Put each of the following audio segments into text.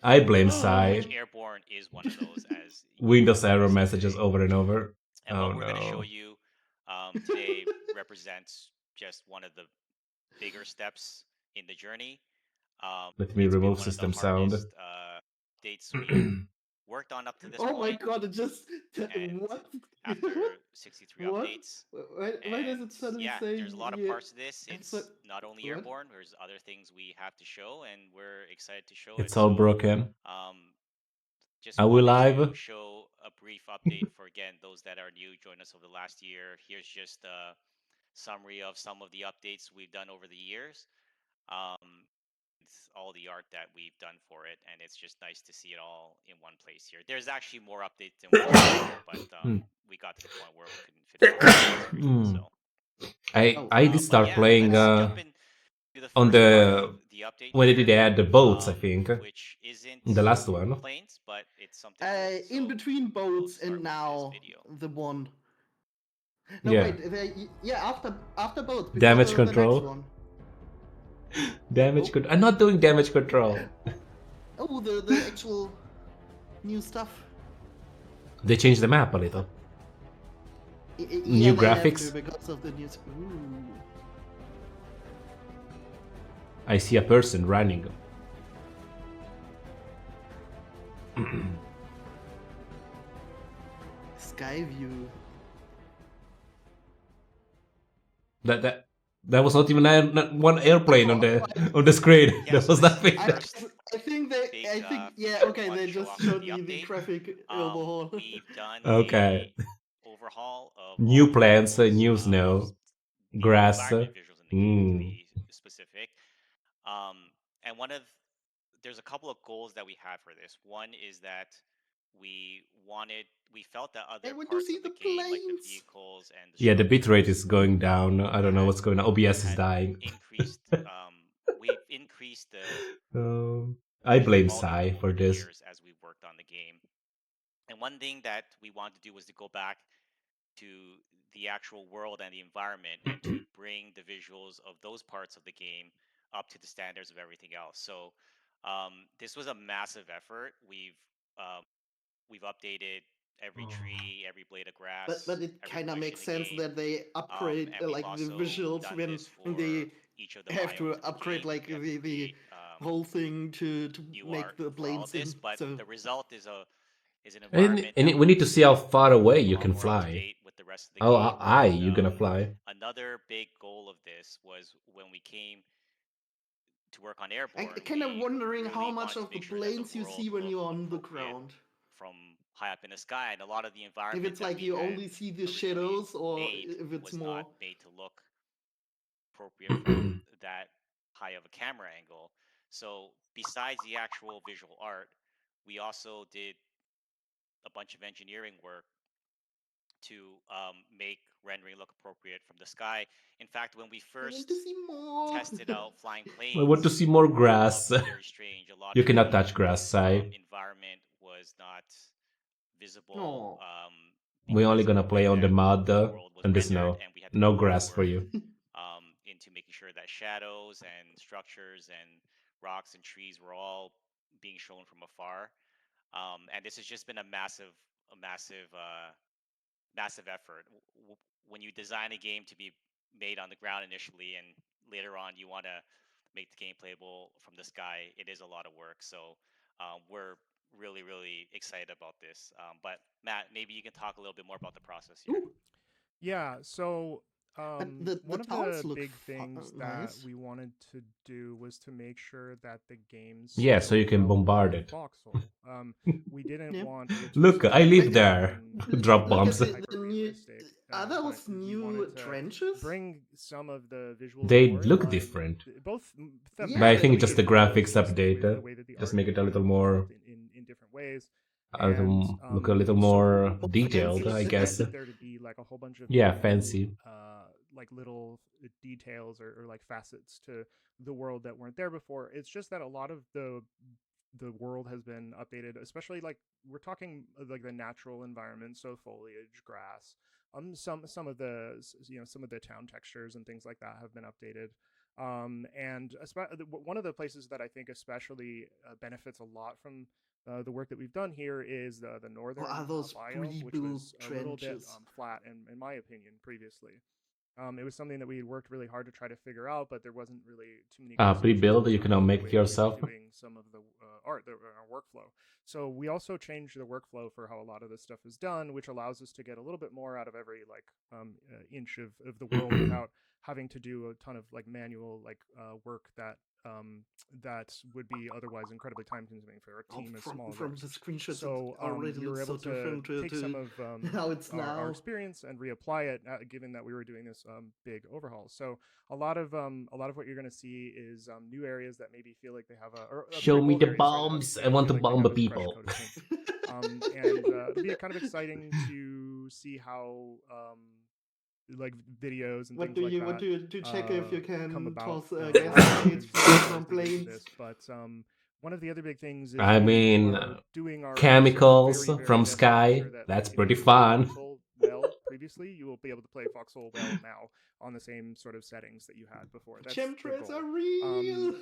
I blame which Sai. Airborne is one of those, as you Windows error see messages today. over and over. And Oh what we're going to show no. you today represents just one of the bigger steps in the journey. Let me It's been remove one of the system sound. hardest dates we've worked on up to this Oh my point, god! It just and what? after 63 What? updates. Why does And it suddenly yeah, say there's a lot of yeah? parts to this. Episode It's not only what? Airborne, there's other things we have to show, and we're excited to show it. It's all So, broken. um, just Are we wanted to live? show a brief update for, again, those that are new, join us over the last year. Here's just a summary of some of the updates we've done over the years. It's all the art that we've done for it, and it's just nice to see it all in one place here. There's actually more updates than we can show, but Hmm. we got to the point where we couldn't fit it all in one screen. Hmm. So, Oh, I did but start yeah, playing let's jump in to the on first part of the the update when they did here, add the boats, I think. which isn't The last one. planes, but it's something cool. in So between we'll boats and start with this now video. the one. No, Yeah. wait. Yeah, after boats before Damage the next control. one. Damage Oh. control. I'm not doing damage control. Oh, the actual new stuff. They changed the map a little. Yeah, New they have graphics. to because of the news. Ooh. I see a person running. Sky view. That was not even not one airplane on the screen. Yeah, There so was this is the nothing. first I think they. big I think yeah. feature we Okay, wanted they to show just off with showed the the update. graphic overhaul. We've done Okay. a overhaul of all New the plants, visuals, new snow, the grass. environment visuals in the game, to Mm. be specific. And there's a couple of goals that we had for this. One is that we felt that I other want to parts see of the the game, like the planes. vehicles and the Yeah, the bitrate structures, is going down. I don't know had what's going on. OBS is had dying. increased. We've increased the I visual blame quality of them Sai over for the this. years as we've worked on the game. And one thing that we wanted to do was to go back to the actual world and the environment and to bring the visuals of those parts of the game up to the standards of everything else. So this was a massive effort. We've updated every tree, every blade of grass, But it every kind of bush in makes the sense game, that they upgrade and we've like the also visuals done when this when for they each of the have to biomes in the upgrade game. like We had to the create whole thing to new make art the for all of planes this, in. but So the result is an And, environment and that we need to see how far away a you lot can more up to fly. date with the rest of the How game. high And you gonna fly? another big goal of this was when we came to work on I'm Airborne, kind of we wondering how really much wanted to of the make sure that the planes you world see when you're looked on the appropriate ground. from high up in the sky. And a lot of the If environment it's that like we you had only see the originally shadows, or made if it's was not more. made to look appropriate from that high of a camera angle. So besides the actual visual art, we also did a bunch of engineering work to make rendering look appropriate from the sky. In fact, when we I want to first see more. tested out flying I want to planes, see more it grass. looked very strange. A lot You of cannot the touch grass, Sai. environment was not visible No. We're only because of gonna the way play on the that mud the world was and the rendered, snow. and we had to No put a lot of grass for work you. into making sure that shadows and structures and rocks and trees were all being shown from afar. And this has just been a massive effort. When you design a game to be made on the ground initially, and later on you want to make the game playable from the sky, it is a lot of work. So we're really excited about this. But Matt, maybe you can talk a little bit more about the process here. Ooh, Yeah, so but the one of towns the look big things that nice. we wanted to do was to make sure that the game Yeah, so still you can felt bombard like it. Foxhole. We didn't Yeah. want it to Look, I start live Like there. feeling Drop look at bombs. the hyper new. realistic, Are but those we new wanted to trenches? bring some of the visuals They more in look line, different. both But I Yeah, they think thematically just the do. and also graphics just with the updated. way that the Just art make it a little was more, built in different ways. And look a little so more More we detailed, fancy. I just guess. wanted there to be like a whole bunch of Yeah, new fancy. like little details or like facets to the world that weren't there before. It's just that a lot of the world has been updated, especially like we're talking like the natural environment, so foliage, grass. Some of the some of the town textures and things like that have been updated. And one of the places that I think especially benefits a lot from the work that we've done here is the northern What are those biome, which rebuilt was a little bit trenches? flat, in my opinion, previously. It was something that we had worked really hard to try to figure out, but there wasn't really too many good Pre-build, solutions you for can now make the it way we were yourself. doing some of the art, our workflow. So we also changed the workflow for how a lot of this stuff is done, which allows us to get a little bit more out of every inch of the world without having to do a ton of manual work that that would be otherwise incredibly time consuming for a team as small as From ours. the screenshots, So it already we were looks able so to different take some of how it's our now. experience and reapply it, given that we were doing this big overhaul. So a lot of what you're going to see is new areas that maybe feel like they have Show me old the areas, sorry, that bombs. I maybe want feel to like they bomb have the a fresh people. coat of paint. And it'll be kind of exciting to see how videos and What things do like you that want to check if you come can about toss as gas grenades from they get to planes? this. But one of the other big things is I we mean, are doing our chemicals very, very from best to make sky. sure that That's if pretty you played fun. Foxhole well previously, you will be able to play Foxhole well now on the same sort of settings that you had before. That's the Chemtrails goal. are real.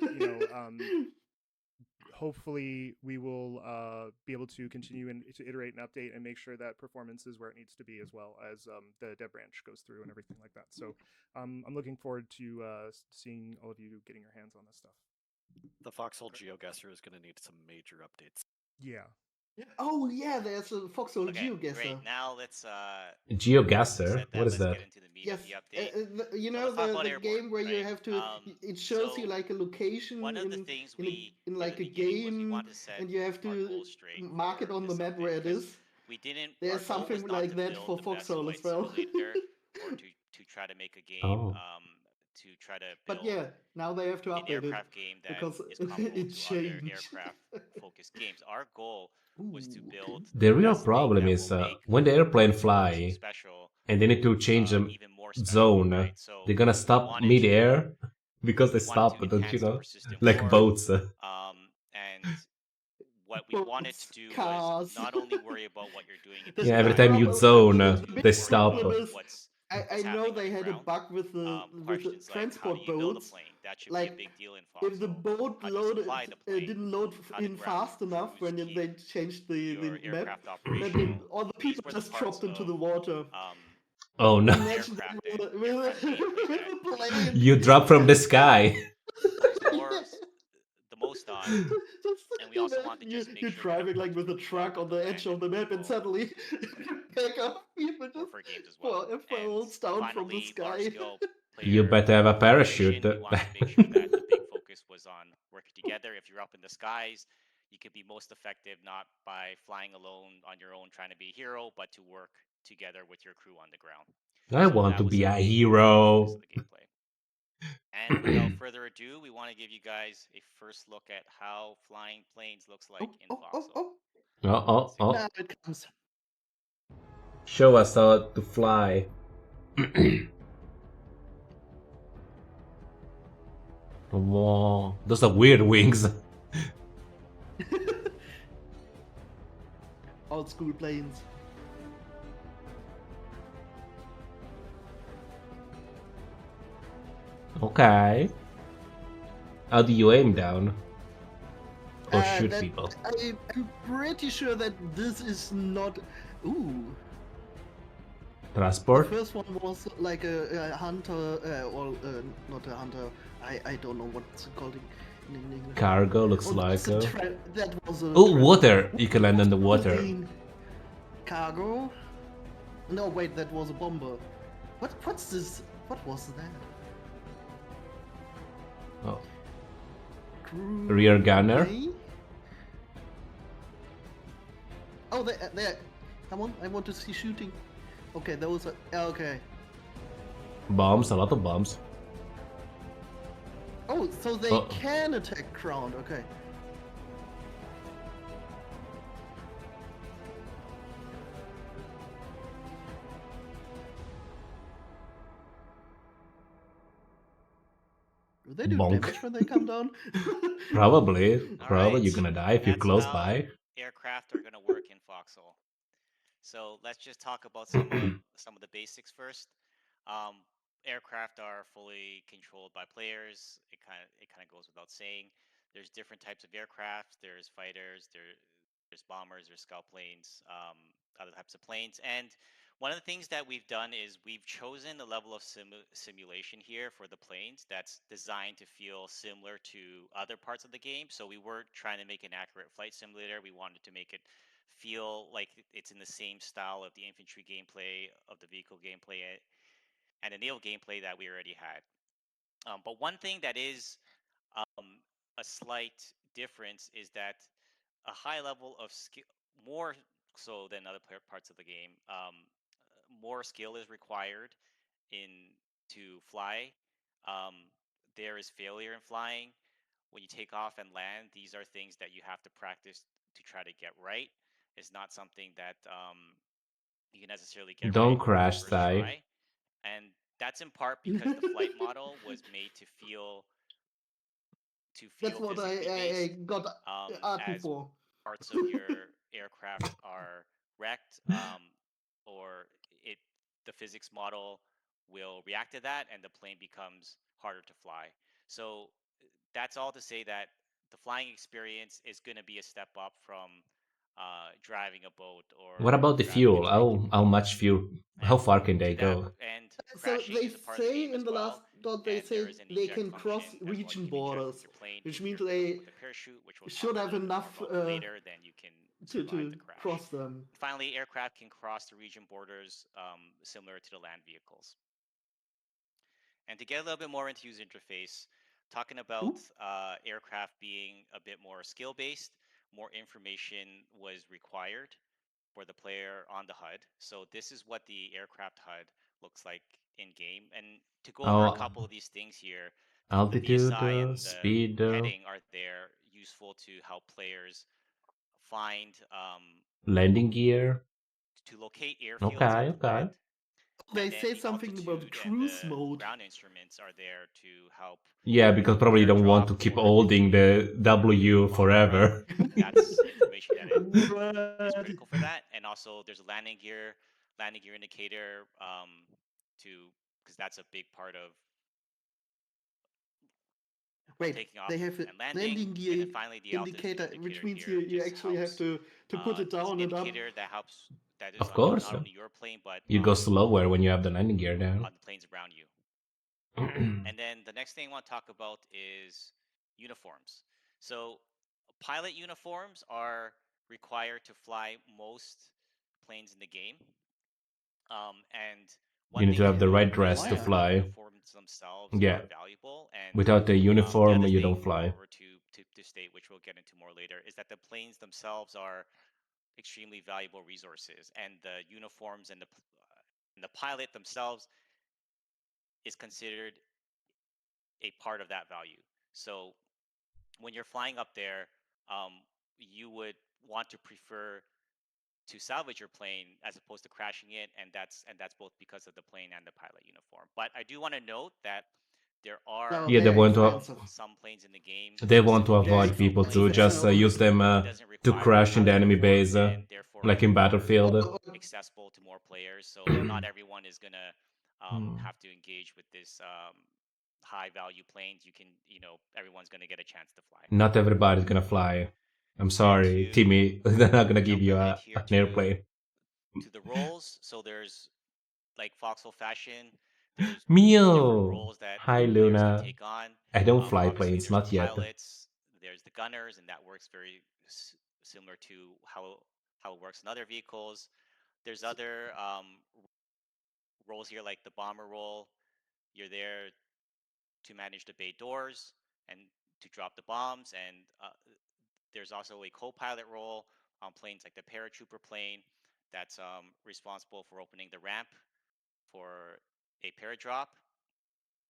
Hopefully we will be able to continue to iterate and update and make sure that performance is where it needs to be, as well as the dev branch goes through and everything like that. So I'm looking forward to seeing all of you getting your hands on this stuff. The Foxhole GeoGuessr is going to need some major updates. Yeah. Oh yeah, there's a Foxhole Okay, GeoGuessr. great. Now let's GeoGuessr? What is let's that? get into the meat of the update. you So know let's talk about the Airborne, game where you right? have to. It shows you So like a location one of the things we in did like in a the beginning was we game, wanted to set and you have our to goals straight mark it for on the this map update, where it because is. we didn't. There's Our goal was something not like to that build for the best Foxhole as flight well. simulator or to try to make a game Oh. to try to But build yeah, now they have to an update it aircraft game that because is comparable it to other changed. aircraft focused games. Our goal was to build The the real best thing problem that is will make when the airplane Foxhole fly special, and they need to change the even more special, zone, right? So they're gonna we stop wanted mid-air because they we wanted stop, to don't you enhance the know? persistent Like war, boats. and what we wanted to Boats, do was cars. not only worry about what you're doing in the Yeah, sky, every time you problem- zone, the to big they worry stop. about problem is what's I know happening they had a underground. bug with the Questions like, how do transport you build a boats. plane? That should be a Like big deal in if the Foxhole. boat How do you loaded supply the plane? didn't load How to in ground fast enough crews when keep they changed the your map, aircraft then operational? all the These people were the just parts dropped into of the water. Oh no. Imagine that aircraft and with aircraft gameplay that a we plane. wanted You drop from the sky. to explore the most on, Just and we also want to imagine just make you're sure we have driving like with a multiple truck on geographical the edge land of the and map, and people suddenly back up people just for games as well. And falls down from the finally, large sky. scale You player better have a participation. parachute. We wanted to make sure that the big focus was on working together. If you're up in the skies, you could be most effective not by flying alone on your own trying to be a hero, but to work together with your crew on the ground. I So want that to was be a a big focus hero. of the gameplay. And without further ado, we want to give you guys a first look at how flying planes looks like in Foxhole. Now it comes. Show us how to fly. Wow, those are weird wings. Old school planes. Okay. How do you aim down? Or shoot That- people? I'm pretty sure that this is not. Ooh. The Transport? first one was like a hunter, or not a hunter. I don't know what it's called in English. Cargo looks Oh, like. that was a. Oh, water! You can land on the water. Cargo. No, wait, that was a bomber. What's this? What was that? Oh. Crew Rear gunner? A? Oh, there. Come on, I want to see shooting. Okay, those are. Okay. Bombs, a lot of bombs. Oh, so they Uh-oh. can attack ground. Okay. Do they do Bonk. damage when they come down? Probably. All Probably right, you're gonna die if you're that's close how by. aircraft are going to work in Foxhole. So let's just talk about some of the basics first. aircraft are fully controlled by players. It kind of goes without saying. There's different types of aircraft. There's fighters. There's bombers. There's scout planes. Other types of planes. And one of the things that we've done is we've chosen a level of simulation here for the planes that's designed to feel similar to other parts of the game. So we weren't trying to make an accurate flight simulator. We wanted to make it feel like it's in the same style of the infantry gameplay, of the vehicle gameplay, and the naval gameplay that we already had. But one thing that is a slight difference is that a high level of skill, more so than other parts of the game, more skill is required in to fly. Um, there is failure in flying. When you take off and land, these are things that you have to practice to try to get right. It's not something that you can necessarily get Don't right on the crash, first Sai. try. And that's in part because the flight model was made to feel That's what physically I based, got asking as for. parts of your aircraft are wrecked, or it the physics model will react to that, and the plane becomes harder to fly. So that's all to say that the flying experience is going to be a step up from driving a boat What or about the driving a fuel? tank. How much fuel? How And far can they to that go? end, So crashing they is a part of the say game in as the last well. dot they And there say is an they eject can cross function as well. You region can eject from borders, your plane which if means you're equipped they with a parachute, which we'll talk should a have little bit more enough about later. Then you can survive to the crash. cross them. Finally, aircraft can cross the region borders, similar to the land vehicles. And to get a little bit more into user interface, talking about aircraft being a bit more skill based, more information was required for the player on the HUD. So this is what the aircraft HUD looks like in game. And to go over a couple of these things here, the Altitude, VSI and the speed. heading are there, useful to help players find Landing gear. to locate airfields Okay, and to okay. land. They And then say the something about altitude and cruise the mode. ground instruments are there to help Yeah, because probably you don't want airdrop to keep or holding the W on the ground. forever. That's information that is What? critical for that. And also, there's a landing gear indicator to because that's a big part of Wait, taking off they have a and landing. landing And gear then finally, the altitude indicator, which indicator means here you just actually have helps. to put it It's an down and up. indicator that helps. That is Of on course. not only your plane but You go slower when you have the landing gear down. on the planes around you. And then the next thing I want to talk about is uniforms. So pilot uniforms are required to fly most planes in the game. And You one need thing to to have the note right dress is to that the fly. uniforms themselves Yeah. are valuable. And Without the the uniform, other you thing, don't fly. moreover, to state, which we'll get into more later, is that the planes themselves are extremely valuable resources, and the uniforms and the pilot themselves is considered a part of that value. So when you're flying up there, you would want to prefer to salvage your plane as opposed to crashing it, and that's both because of the plane and the pilot uniform. But I do want to note that there are No, Yeah, they they're want to. expensive. some planes in the game, They want to specifically They're avoid people to planes, just expensive. use them it doesn't to require a crash in the pilot enemy uniform, base, and therefore like make in it more Battlefield. accessible to more players. So not everyone is gonna Hmm. have to engage with this high value planes. You can, everyone's gonna get a chance to fly. Not everybody's gonna fly. I'm And sorry, to Timmy. They're not gonna give jump you ahead here an airplane. to the roles. So there's like Foxhole fashion. There's different Mio! roles that Hi, players can Luna. take on. I don't fly Obviously, planes, there's the not yet. pilots, there's the gunners, and that works very similar to how it works in other vehicles. There's other roles here, like the bomber role. You're there to manage the bay doors and to drop the bombs. And there's also a co-pilot role on planes like the paratrooper plane that's responsible for opening the ramp for a paradrop.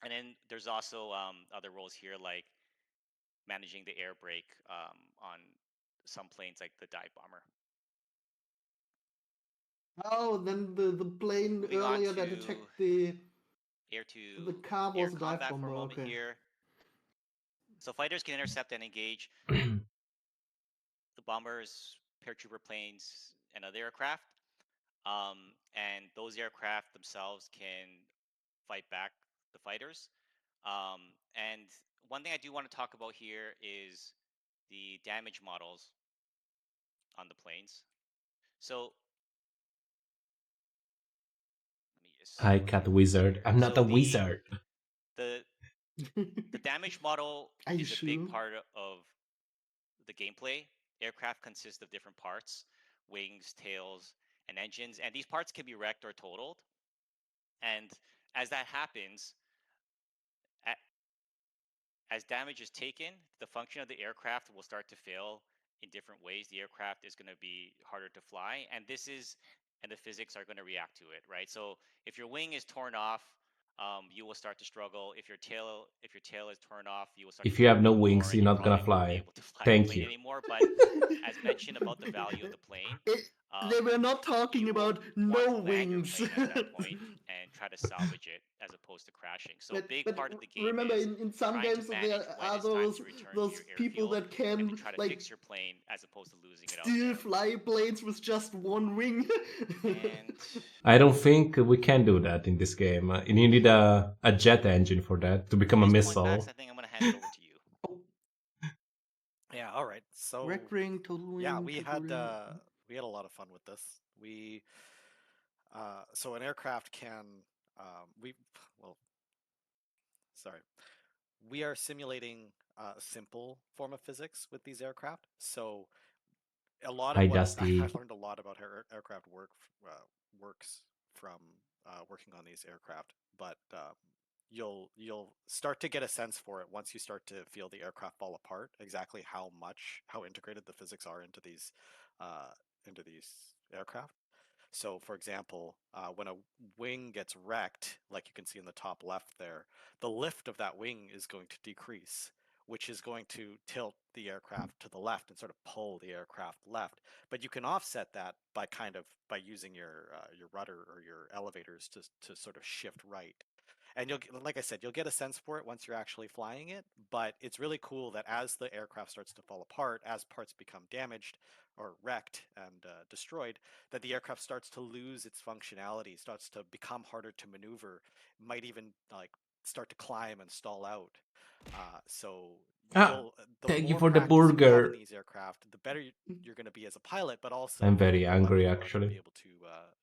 And then there's also other roles here like managing the air brake on some planes like the dive bomber. Oh, then the plane Moving on earlier that to attacked the air to car air was a dive combat for a bomber. moment Okay. here. So fighters can intercept and engage the bombers, paratrooper planes, and other aircraft. And those aircraft themselves can fight back the fighters. And one thing I do want to talk about here is the damage models on the planes. So let me just I go cat through this wizard. here. I'm not So a wizard. the damage model Are you is a big sure? part of the gameplay. Aircraft consist of different parts: wings, tails, and engines, and these parts can be wrecked or totaled. And as that happens, as damage is taken, the function of the aircraft will start to fail in different ways. The aircraft is going to be harder to fly, and the physics are going to react to it, right? So if your wing is torn off, you will start to struggle. If your tail is torn off, you will start to If you have struggle no even more, wings, and you're you not gonna probably won't be fly. able to fly the Thank plane you. anymore. But as mentioned about the value of the plane, They were not talking you will about want no to land your wings. plane at that point and try to salvage it as opposed to crashing. So a big part of the game remember, is in some trying to games manage there when are it's time to return to those your people airfield that and to can try to like fix your plane as opposed to losing it out still there. fly planes with just one wing. And I don't think we can do that in this game. You need a jet engine for that to become a at this point, Max, missile. I think I'm going to hand it over to you. Yeah, all right. So Wreck ring, total wing, yeah, total ring. we had a lot of fun with this. So an aircraft can we well sorry we are simulating a simple form of physics with these aircraft. So a lot of Hi, what I Dusty. learned a lot about how aircraft works from working on these aircraft, but you'll start to get a sense for it once you start to feel the aircraft fall apart. Exactly how integrated the physics are into these aircraft. So, for example, when a wing gets wrecked, like you can see in the top left there, the lift of that wing is going to decrease, which is going to tilt the aircraft to the left and sort of pull the aircraft left. But you can offset that by using your rudder or your elevators to sort of shift right. And like I said, you'll get a sense for it once you're actually flying it. But it's really cool that as the aircraft starts to fall apart, as parts become damaged or wrecked and destroyed, that the aircraft starts to lose its functionality, starts to become harder to maneuver, might even like start to climb and stall out. So Ah, the thank you more for the practice you have in burger. these aircraft, the better you're going to be as a pilot, but also I'm the very more angry, lucky you are to actually. be able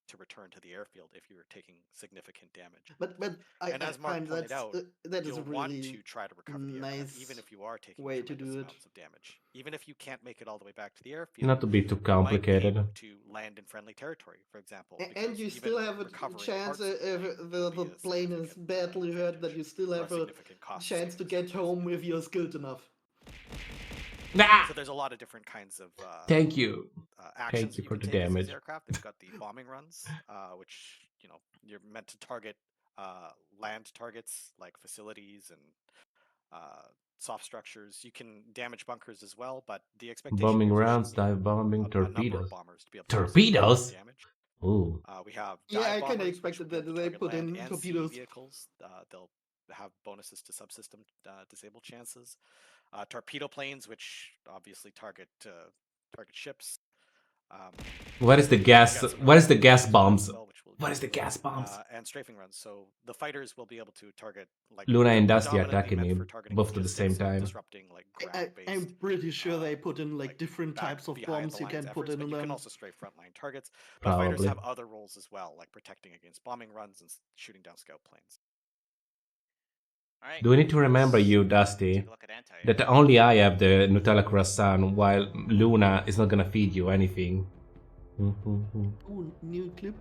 to return to the airfield if you're taking significant damage. But And I as Mark find pointed out, that is a you'll want really to try to recover the aircraft, even nice if you are taking way to tremendous do it. amounts of damage. Even if you can't make it all the way back to the airfield, Not to be too you might be complicated. able to land in friendly territory, for example, And because you even still have a recovering chance parts of the plane if will the be a plane is significant badly hurt that advantage you still or a have a significant cost chance to savings. get home if you're skilled enough. Ah! So there's a lot of different kinds of Thank you. actions Thank that you you for can the take as these damage. aircraft. They've got the bombing runs, which you're meant to target land targets like facilities and soft structures. You can damage bunkers as well, but the expectation Bombing is you rounds, should need dive bombing, a number of torpedoes. bombers to be able to do significant Torpedoes? damage. Ooh. We have Yeah, dive I kind of bombers, which will expected be that able to they target put land in and sea torpedoes. vehicles. They'll have bonuses to subsystem disable chances. Torpedo planes, which obviously target ships. What is the We gas? got some What is the targeting gas systems for that bombs? as well, which we'll What get is the to later. gas bombs? And strafing runs. So the fighters will be able to target Luna they're and Dusty predominantly attacking meant me for targeting both at the same logistics and time. disrupting ground-based. I'm pretty sure they put in like different back types of behind bombs the you lines can put efforts, in but you can them. also strafe frontline targets. But fighters Probably. have other roles as well, like protecting against bombing runs and shooting down scout planes. All right. Do we need to remember let's you, Dusty, take a look at anti-air. that only I have the Nutella croissant, while Luna is not gonna feed you anything? Ooh, new clip.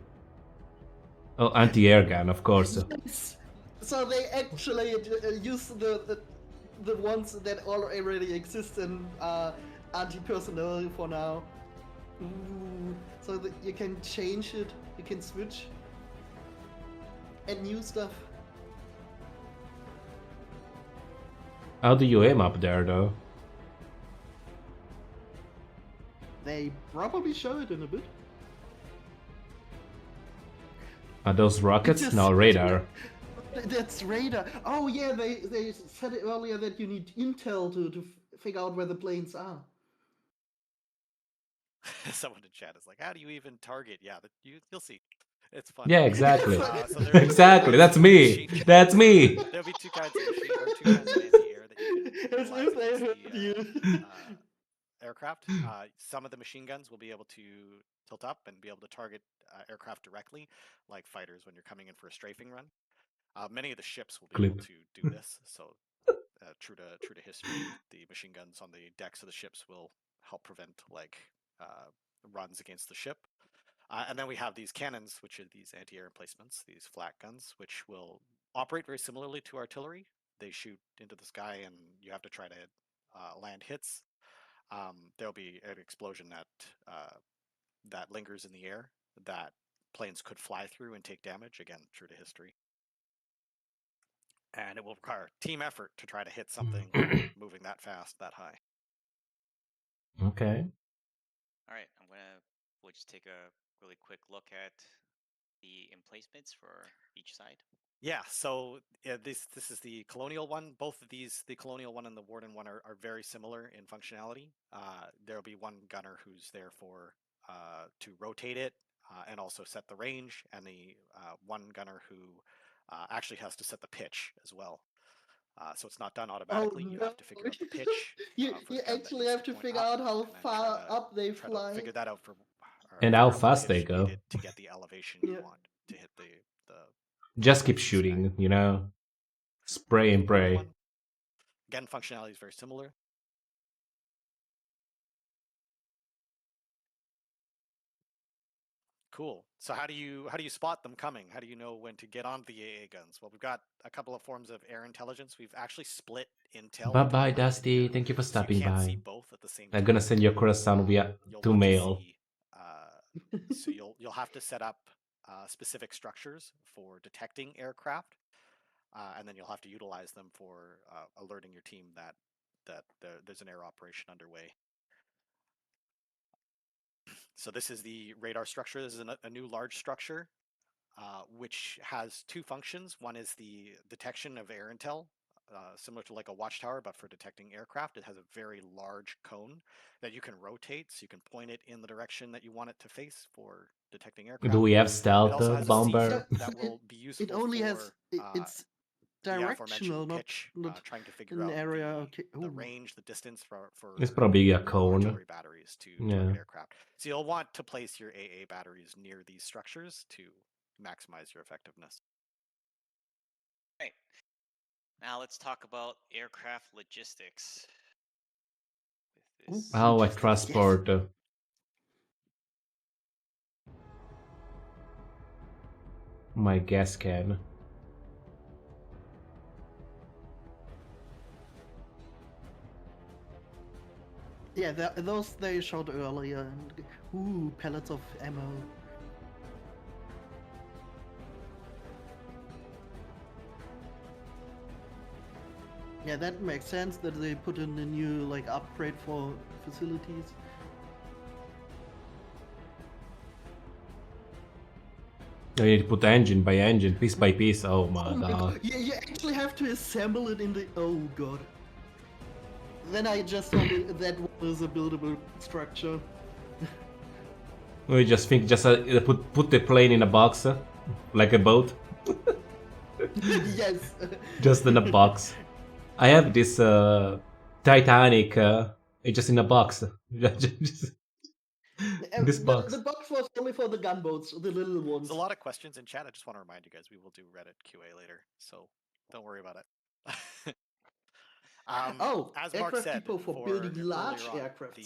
Oh, anti-air gun, of course. Yes. So they actually use the ones that already exist in anti-personnel for now. Ooh. So that you can change it, you can switch, and new stuff. How do you aim up there, though? They probably show it in a bit. Are those rockets? Just- No, radar. That's radar. Oh yeah, they said it earlier that you need intel to figure out where the planes are. Someone in chat is like, "How do you even target?" Yeah, you'll see. It's funny. Yeah, exactly. So there'll be two Exactly. kinds That's of me. machine- That's me. There'll be two kinds of machine or two kinds of anti-air that you can As utilize if they against heard the you. aircraft. Some of the machine guns will be able to tilt up and be able to target aircraft directly, like fighters when you're coming in for a strafing run. Many of the ships will be able Clip. to do this. So, true to history, the machine guns on the decks of the ships will help prevent runs against the ship. And then we have these cannons, which are these anti-air emplacements, these flak guns, which will operate very similarly to artillery. They shoot into the sky, and you have to try to land hits. There'll be an explosion that lingers in the air that planes could fly through and take damage. Again, true to history. And it will require team effort to try to hit something moving that fast, that high. Okay. All right, we'll just take a really quick look at the emplacements for each side. Yeah, so this is the Colonial one. Both of these, the Colonial one and the Warden one, are very similar in functionality. There'll be one gunner who's there for to rotate it and also set the range, and the one gunner who actually has to set the pitch as well. So it's not done automatically. You have to figure out the pitch. You For the gun that actually needs have to point figure up, out how and then far up they try to fly. figure that out for And figure how out the fast they pitch go. needed to get the elevation you Yeah. want to hit the Just keep the sky. shooting, you know? Spray and The Warden pray. one, again, functionality is very similar. Cool. So how do you spot them coming? How do you know when to get on the AA guns? Well, we've got a couple of forms of air intelligence. We've actually split intel. Bye into bye, ground and Dusty. air, Thank you for so you stopping can't by. see both at the same I'm time. gonna send you a croissant via You'll to want to mail. see, so you'll have to set up specific structures for detecting aircraft, and then you'll have to utilize them for alerting your team that there's an air operation underway. So this is the radar structure. This is a new large structure, which has two functions. One is the detection of air intel, similar to like a watchtower, but for detecting aircraft. It has a very large cone that you can rotate, so you can point it in the direction that you want it to face for detecting aircraft. Do we have It stealth also has a bomber? seat that will be useful It only has for it's the directional, aforementioned not pitch, trying to figure an out area. Okay. the Ooh. range, the distance for It's probably a cone. artillery batteries to target aircraft. So you'll want to place your AA batteries near these structures to maximize your effectiveness. Right. Now let's talk about aircraft logistics. With this. How I Logistics, yes. transport my gas can. Yeah, those they showed earlier. And, ooh, pellets of ammo. Yeah, that makes sense that they put in a new like upgrade for facilities. I need to put engine by engine, piece by piece. Oh my god. You actually have to assemble it in the. Oh god. Then I just told you that one is a buildable structure. We just think just put the plane in a box, like a boat. Yes. Just in a box. I have this Titanic. It's just in a box. Just this box. The box was only for the gunboats, the little ones. There's a lot of questions in chat. I just want to remind you guys we will do Reddit QA later, so don't worry about it. As Mark aircraft said, depot for building large earlier on, aircraft.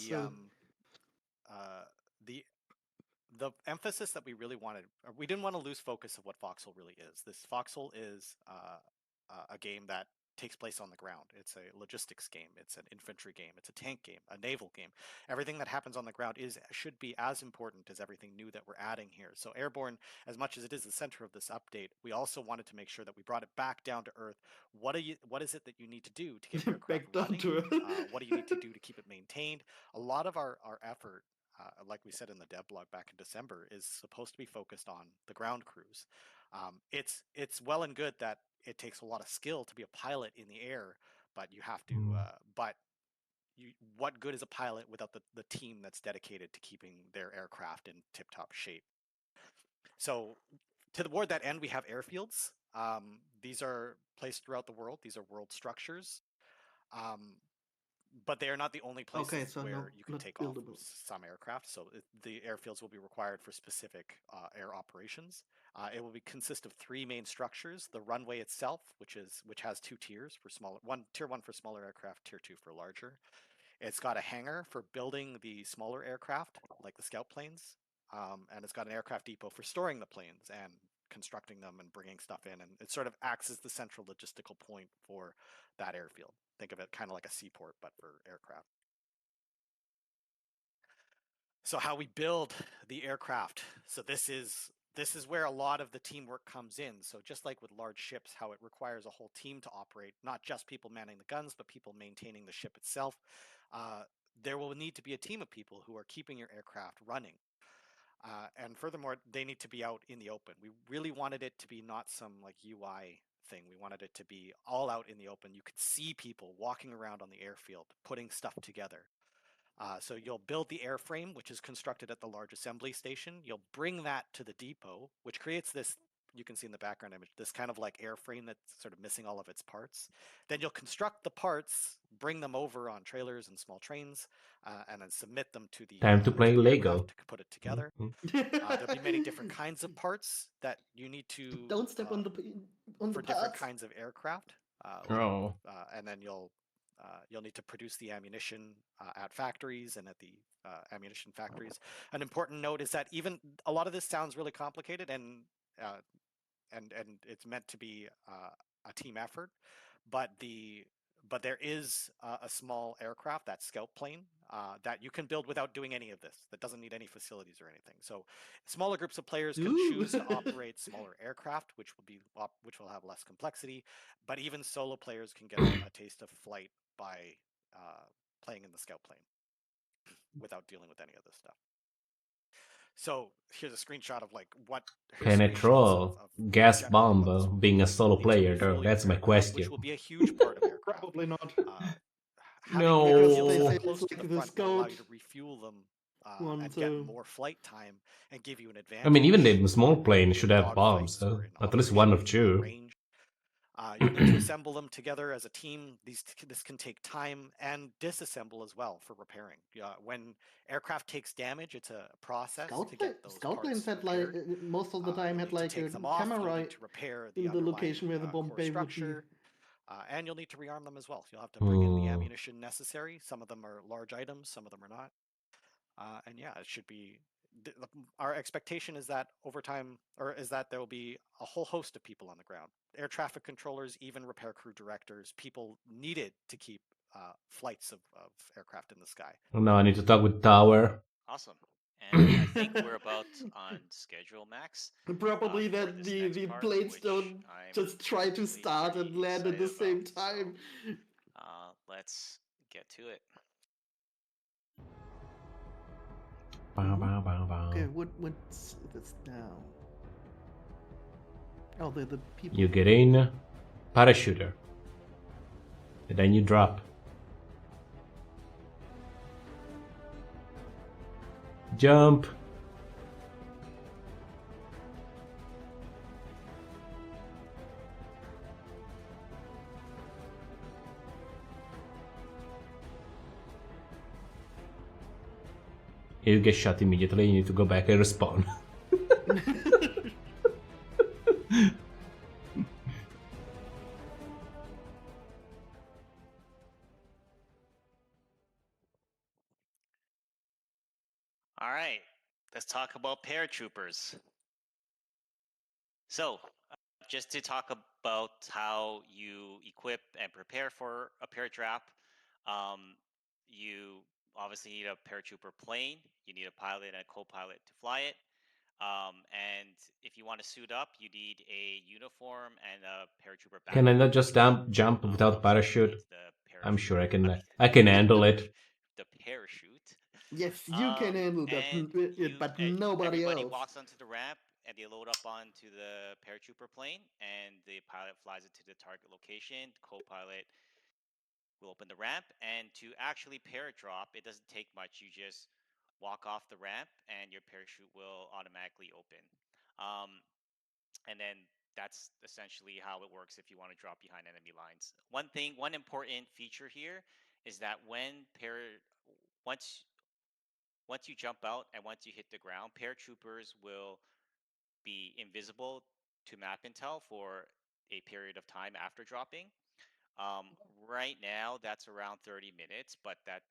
The emphasis that we really wanted, we didn't want to lose focus of what Foxhole really is. This Foxhole is a game that takes place on the ground. It's a logistics game. It's an infantry game. It's a tank game, a naval game. Everything that happens on the ground should be as important as everything new that we're adding here. So Airborne, as much as it is the center of this update, we also wanted to make sure that we brought it back down to earth. What is it that you need to do to get your aircraft Back down running? to earth. What do you need to do to keep it maintained? A lot of our effort, like we said in the dev blog back in December, is supposed to be focused on the ground crews. It's well and good that it takes a lot of skill to be a pilot in the air, but you have to. What good is a pilot without the team that's dedicated to keeping their aircraft in tip-top shape? So toward that end, we have airfields. These are placed throughout the world. These are world structures. But they are not the only places Okay, so where you can not take off buildable. some aircraft. So the airfields will be required for specific air operations. It will consist of 3 main structures: the runway itself, which has 2 tiers for smaller, tier 1 for smaller aircraft, tier 2 for larger. It's got a hangar for building the smaller aircraft, like the scout planes, and it's got an aircraft depot for storing the planes and constructing them and bringing stuff in. And it sort of acts as the central logistical point for that airfield. Think of it kind of like a seaport, but for aircraft. So how we build the aircraft. So this is where a lot of the teamwork comes in. So just like with large ships, how it requires a whole team to operate, not just people manning the guns, but people maintaining the ship itself. There will need to be a team of people who are keeping your aircraft running. And furthermore, they need to be out in the open. We really wanted it to be not some like UI thing. We wanted it to be all out in the open. You could see people walking around on the airfield, putting stuff together. So you'll build the airframe, which is constructed at the large assembly station. You'll bring that to the depot, which creates this, you can see in the background image, this kind of like airframe that's sort of missing all of its parts. Then you'll construct the parts, bring them over on trailers and small trains, and then submit them to the Time to play Lego. aircraft to put it together. There'll be many different kinds of parts that you need to Don't step on the for different kinds of aircraft. And then you'll need to produce the ammunition at factories and at the ammunition factories. An important note is that even a lot of this sounds really complicated, and it's meant to be a team effort, but there is a small aircraft, that scout plane, that you can build without doing any of this. That doesn't need any facilities or anything. So smaller groups of players can choose to operate smaller aircraft, which will have less complexity. But even solo players can get a taste of flight by playing in the scout plane without dealing with any of this stuff. So here's a screenshot of like what Penetrol, gas bomb, being a solo player, though. That's my question. Which will be a huge part of aircraft. Probably not. No. Having close to the front will allow you to refuel them and get more flight time and give you an advantage. I mean, even the small plane should have bombs, so at least one or two. Range. You need to assemble them together as a team. This can take time, and disassemble as well for repairing. When aircraft takes damage, it's a process to get those Scout planes had repaired. like most of the time had like a camera to repair in the location where the bomb bay would be. And you'll need to rearm them as well. So you'll have to bring in the ammunition necessary. Some of them are large items, some of them are not. And yeah, it should be. Our expectation is that over time, or is that there will be a whole host of people on the ground. Air traffic controllers, even repair crew directors, people needed to keep flights of aircraft in the sky. Now I need to talk with Tower. Awesome. And I think we're about on schedule, Max. Probably that the planes don't just try to start and land at the same time. So, let's get to it. Okay, what's this now? Oh, the people. You get in, parachuter, and then you drop. Jump. You get shot immediately, you need to go back and respawn. All right, let's talk about paratroopers. So, just to talk about how you equip and prepare for a paratrap, you obviously need a paratrooper plane. You need a pilot and a co-pilot to fly it. And if you want to suit up, you need a uniform and a paratrooper backpack. Can I not just jump without parachute? I'm sure I can handle it. The parachute. Yes, you can handle that, but nobody everybody else. walks onto the ramp and they load up onto the paratrooper plane, and the pilot flies it to the target location. The co-pilot will open the ramp, and to actually paradrop, it doesn't take much. You just walk off the ramp, and your parachute will automatically open. And then that's essentially how it works if you want to drop behind enemy lines. One important feature here is that once once you jump out and once you hit the ground, paratroopers will be invisible to map intel for a period of time after dropping. Right now, that's around 30 minutes, but that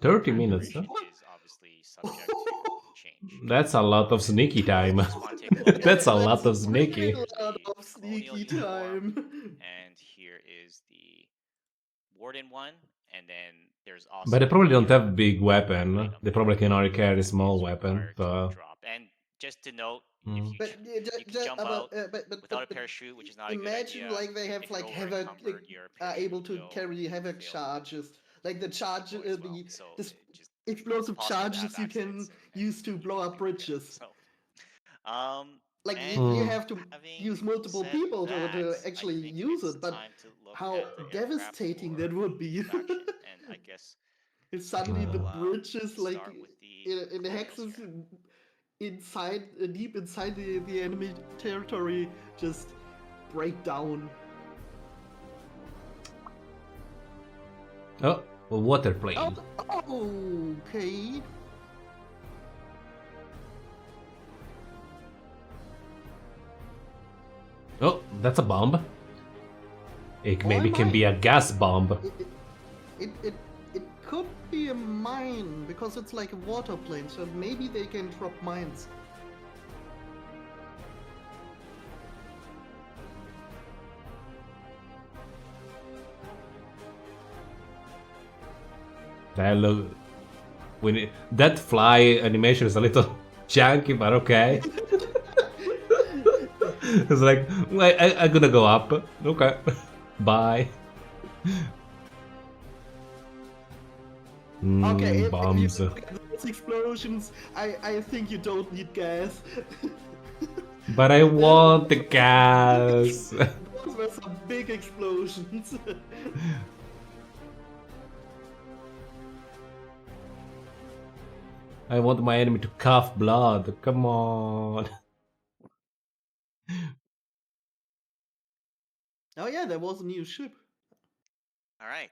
30 time minutes, huh? duration is obviously subject to change. That's a lot of sneaky time. Just want to take a look That's at a it. lot of sneaky. Really a lot The of colonial sneaky uniform, time. and here is the warden one, and then there's also But they probably don't the have big weapon. item They probably can only carry that small is weapon. required to But drop. And just to note, if mm. you But you can jump out without a but parachute, which is not a good imagine idea. like they have If you're like over havoc encumbered, your are able parachute to will carry havoc fail charges, like the to charge deploy as well. So this just it's explosive possible to have charges you can accidents and use to blow up need to repair. bridges. So um Like and you Hmm. have to having use multiple said people that, to I actually think use it's it, but time to look how at the aircraft devastating that for would be faction. And I guess if suddenly the we'll bridges like start with the in colonials hexes here. inside deep inside the enemy territory just break down. Oh, a water plane. Oh, okay. Oh, that's a bomb. It Or maybe a can be a mine. gas bomb. It could be a mine because it's like a water plane, so maybe they can drop mines. That look, that fly animation is a little janky, but okay. It's like, I'm gonna go up. Okay, bye. Okay, if bombs. you look at those explosions, I think you don't need gas. But I want the gas. Those were some big explosions. I want my enemy to cough blood. Come on. Oh yeah, there was a new ship. All right.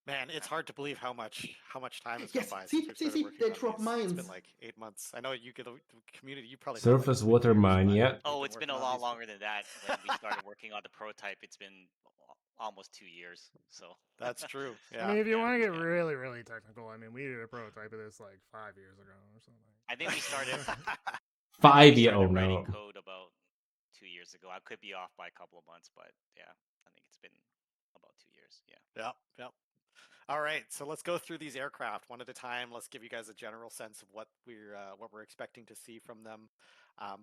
Man, it's hard to believe how much time has Yes, gone by see, since we see, started see, working they on drop these. It's mines. been like 8 months. I know you get the community. You probably felt like Surface it's been water years, mine, but yeah. we've Oh, been it's been working a on lot these longer than that. When we started working on the prototype, it's been almost 2 years. So That's true. Yeah. I mean, if you Yeah, want to get yeah. really, really technical, I mean, we did a prototype of this like 5 years ago or something. I think we started 5 we year. started Oh writing no. code about 2 years ago. I could be off by a couple of months, but yeah, I think it's been about 2 years. Yeah. Yep. Yep. All right, so let's go through these aircraft one at a time. Let's give you guys a general sense of what we're expecting to see from them.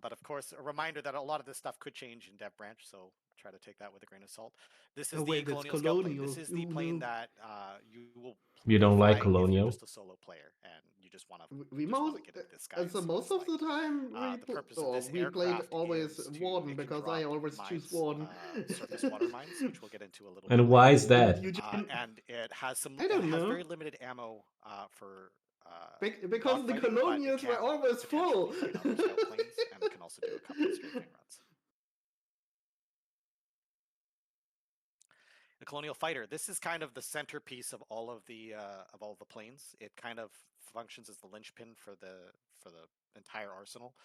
But of course, a reminder that a lot of this stuff could change in Dev Branch, so try to take that with a grain of salt. This is Oh the wait, that's Colonial Scout plane. This Colonial. is the Ooh, plane no. that you will You be don't like flying if Colonial? you're just a solo player and you just want to We get most into the skies. so most of the time The purpose of this we played aircraft always is to Warden it can because drop I always mines, choose Warden. surface water mines, which we'll get into a little bit And later. why is that? And it has some. I It don't has know. very limited ammo for. Because the dogfighting, but it Colonials were can always full. potentially feed other scout planes and can also do a couple of strafing runs. The Colonial Fighter. This is kind of the centerpiece of all of the planes. It kind of functions as the linchpin for the entire arsenal.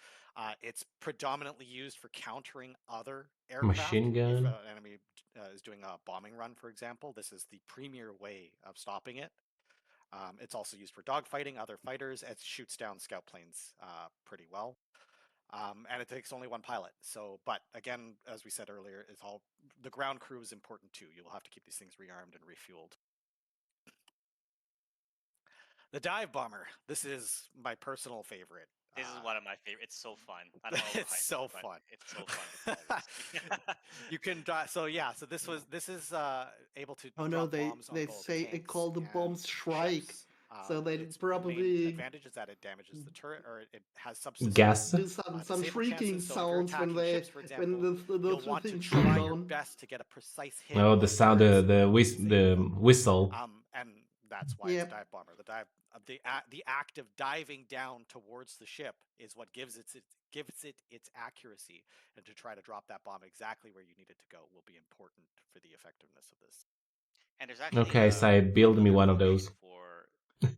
It's predominantly used for countering other aircraft. Machine If gun. an enemy is doing a bombing run, for example, this is the premier way of stopping it. It's also used for dogfighting other fighters. It shoots down scout planes pretty well. And it takes only one pilot. So, but again, as we said earlier, it's all the ground crew is important too. You'll have to keep these things rearmed and refueled. The dive bomber. This is my personal favorite. This is one of my favorite. It's so fun. I don't know It's so fun. It's so fun to play. You can so yeah. So this is able to. Oh no, drop bombs on they both say it tanks called the and bombs strike. ships. So they its probably main advantage is that it damages the turret, or it has subsystems. Gas. do some Disable shrieking chances. So if you're sounds when attacking ships, for example, the you'll want to thing shut try your down. best to get a precise hit. Oh, the on sound, turrets the and disable them. whistle. And that's why Yeah. it's a dive bomber. The act of diving down towards the ship is what gives it its accuracy, and to try to drop that bomb exactly where you need it to go will be important for the effectiveness of this. And there's actually Okay, so build me another one of function those. for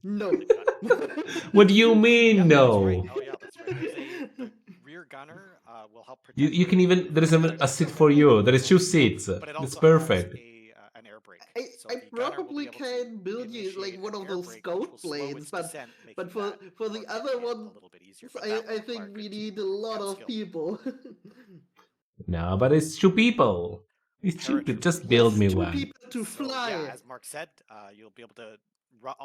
No. the gunner. What do you mean, Yeah, that's right. no? Oh yeah, that's right. The rear gunner will help protect. You can even, there is the even a seat gunner for you. There and is 2 also- seats. but it It's also perfect. has an air brake. So I the gunner will probably be able can to build you like initiate one an of air those brake, which scout will slow planes, its but descent, making but for that for the part other getting it one, a little bit easier. But that will I think require we good need a teamwork lot and of skill. people. No, but it's 2 people. It's 2 people. Just build Yes, me 2 one. people to So fly. yeah, as Mark said, you'll be able to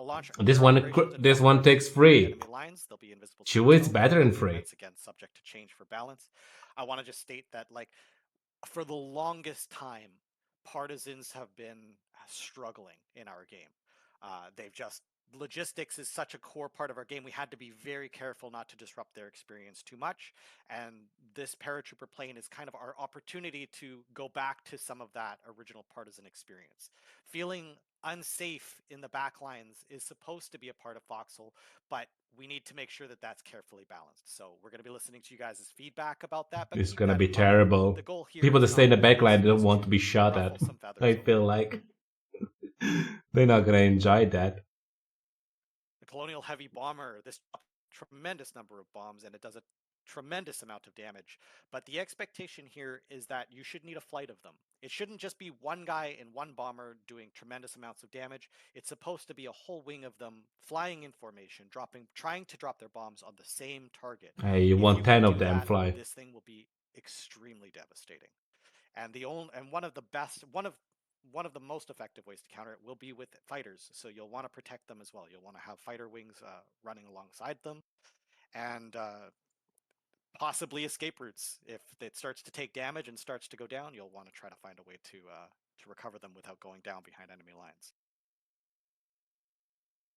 launch This air one, operations and this one fire takes behind free. enemy lines. They'll be invisible to Chew, it's yourself better and than the free. units, again subject to change for balance. I want to just state that, like, for the longest time, partisans have been struggling in our game. They've just logistics is such a core part of our game. We had to be very careful not to disrupt their experience too much, and this paratrooper plane is kind of our opportunity to go back to some of that original partisan experience. Feeling unsafe in the back lines is supposed to be a part of Foxhole, but we need to make sure that that's carefully balanced. So we're going to be listening to you guys' feedback about that. But It's keep gonna that be in mind. terrible. The goal here People is that stay in the not back line always don't want to be shot ruffle at. some feathers I over feel like they're not gonna enjoy that. the Colonial Heavy Bomber. This tremendous number of bombs, and it does a tremendous amount of damage. But the expectation here is that you should need a flight of them. It shouldn't just be one guy in one bomber doing tremendous amounts of damage. It's supposed to be a whole wing of them flying in formation, trying to drop their bombs on the same target. Hey, you If want you 10 can of do them that, fly. this thing will be extremely devastating. And one of the most effective ways to counter it will be with fighters. So you'll want to protect them as well. You'll want to have fighter wings running alongside them, and possibly escape routes. If it starts to take damage and starts to go down, you'll want to try to find a way to recover them without going down behind enemy lines.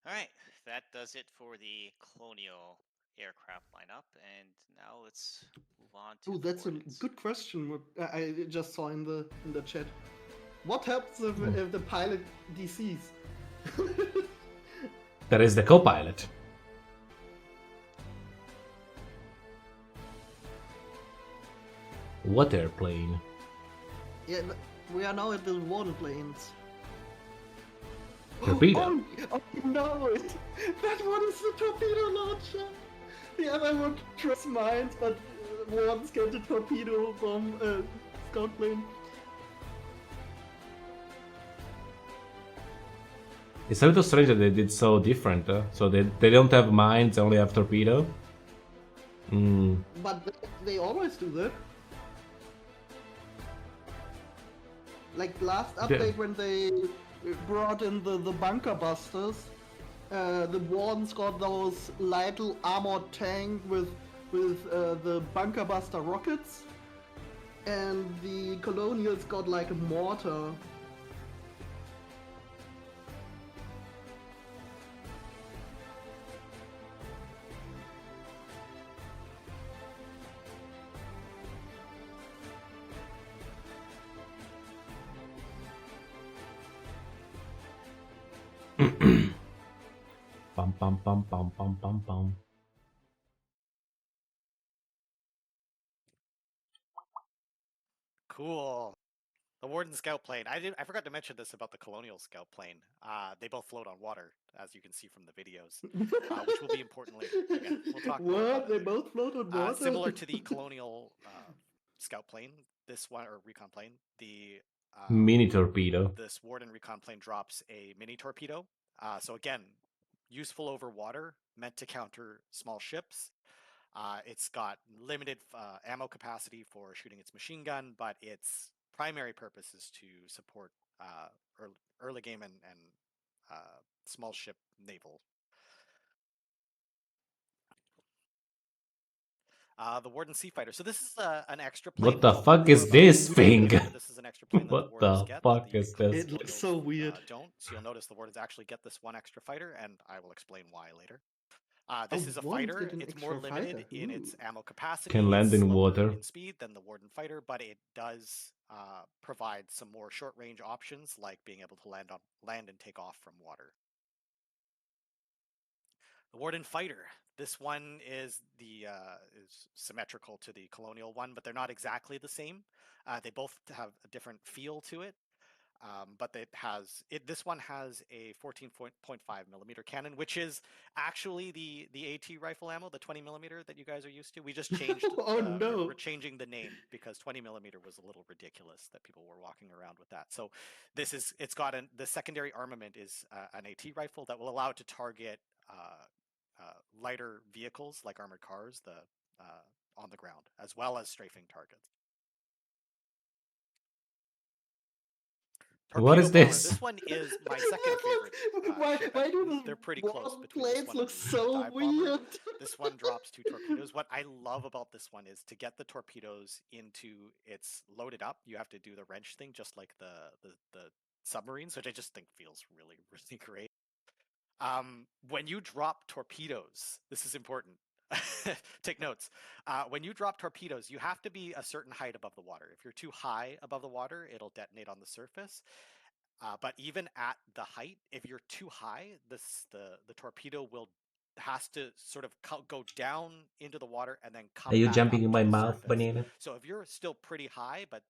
All right, that does it for the Colonial aircraft lineup, and now let's move on to. Oh, that's a Wardens. good question. What I just saw in the chat. What happens if the pilot DCs? That is the co-pilot. What airplane? Yeah, we are now at the water planes. Torpedo. Oh no! That one is the torpedo launcher. The other one trust mines, but one's get the torpedo from scout plane. It's a little strange that they did so different. So they don't have mines, they only have torpedo. But they always do that. Like last update when they brought in the bunker busters, the Wardens got those little armored tank with the bunker buster rockets, and the Colonials got like a mortar. Bum bum bum bum bum bum bum. Cool. The Warden Scout plane. I forgot to mention this about the Colonial Scout plane. They both float on water, as you can see from the videos, which will be important later. Again, we'll talk more about What? it They later. both float on water? Similar to the Colonial Scout plane, this one, or recon plane, the Mini torpedo. this Warden recon plane drops a mini torpedo. So again, useful over water, meant to counter small ships. It's got limited ammo capacity for shooting its machine gun, but its primary purpose is to support early game and small ship naval. The Warden Sea Fighter. So this is an extra plane. What the fuck is this thing? This is an extra plane that the What Wardens the get. fuck that is this? It looks so weird. Don't. So you'll notice the Wardens actually get this one extra fighter, and I will explain why later. This is a Wardens fighter. get an It's more extra limited fighter. in its ammo capacity. Can land it's in slower water. in speed than the Warden fighter, but it does provide some more short-range options, like being able to land and take off from water. The Warden Fighter. This one is is symmetrical to the Colonial one, but they're not exactly the same. They both have a different feel to it. But this one has a 14.5 millimeter cannon, which is actually the AT rifle ammo, the 20 millimeter that you guys are used to. We just changed. Oh, no. We're changing the name because 20 millimeter was a little ridiculous that people were walking around with that. So it's got the secondary armament is an AT rifle that will allow it to target lighter vehicles like armored cars, on the ground, as well as strafing targets. What is Torpedo bomber. this? This one is my second favorite. Ship. Why do They're pretty the close one between this planes one look and the so dive bomber. weird? This one drops 2 torpedoes. What I love about this one is to get the torpedoes into it's loaded up. You have to do the wrench thing, just like the submarines, which I just think feels really really great. When you drop torpedoes, this is important. Take notes. When you drop torpedoes, you have to be a certain height above the water. If you're too high above the water, it'll detonate on the surface. But even at the height, if you're too high, the torpedo has to sort of go down into the water and then come Are you back jumping up in to my the mouth, surface. banana? So if you're still pretty high, but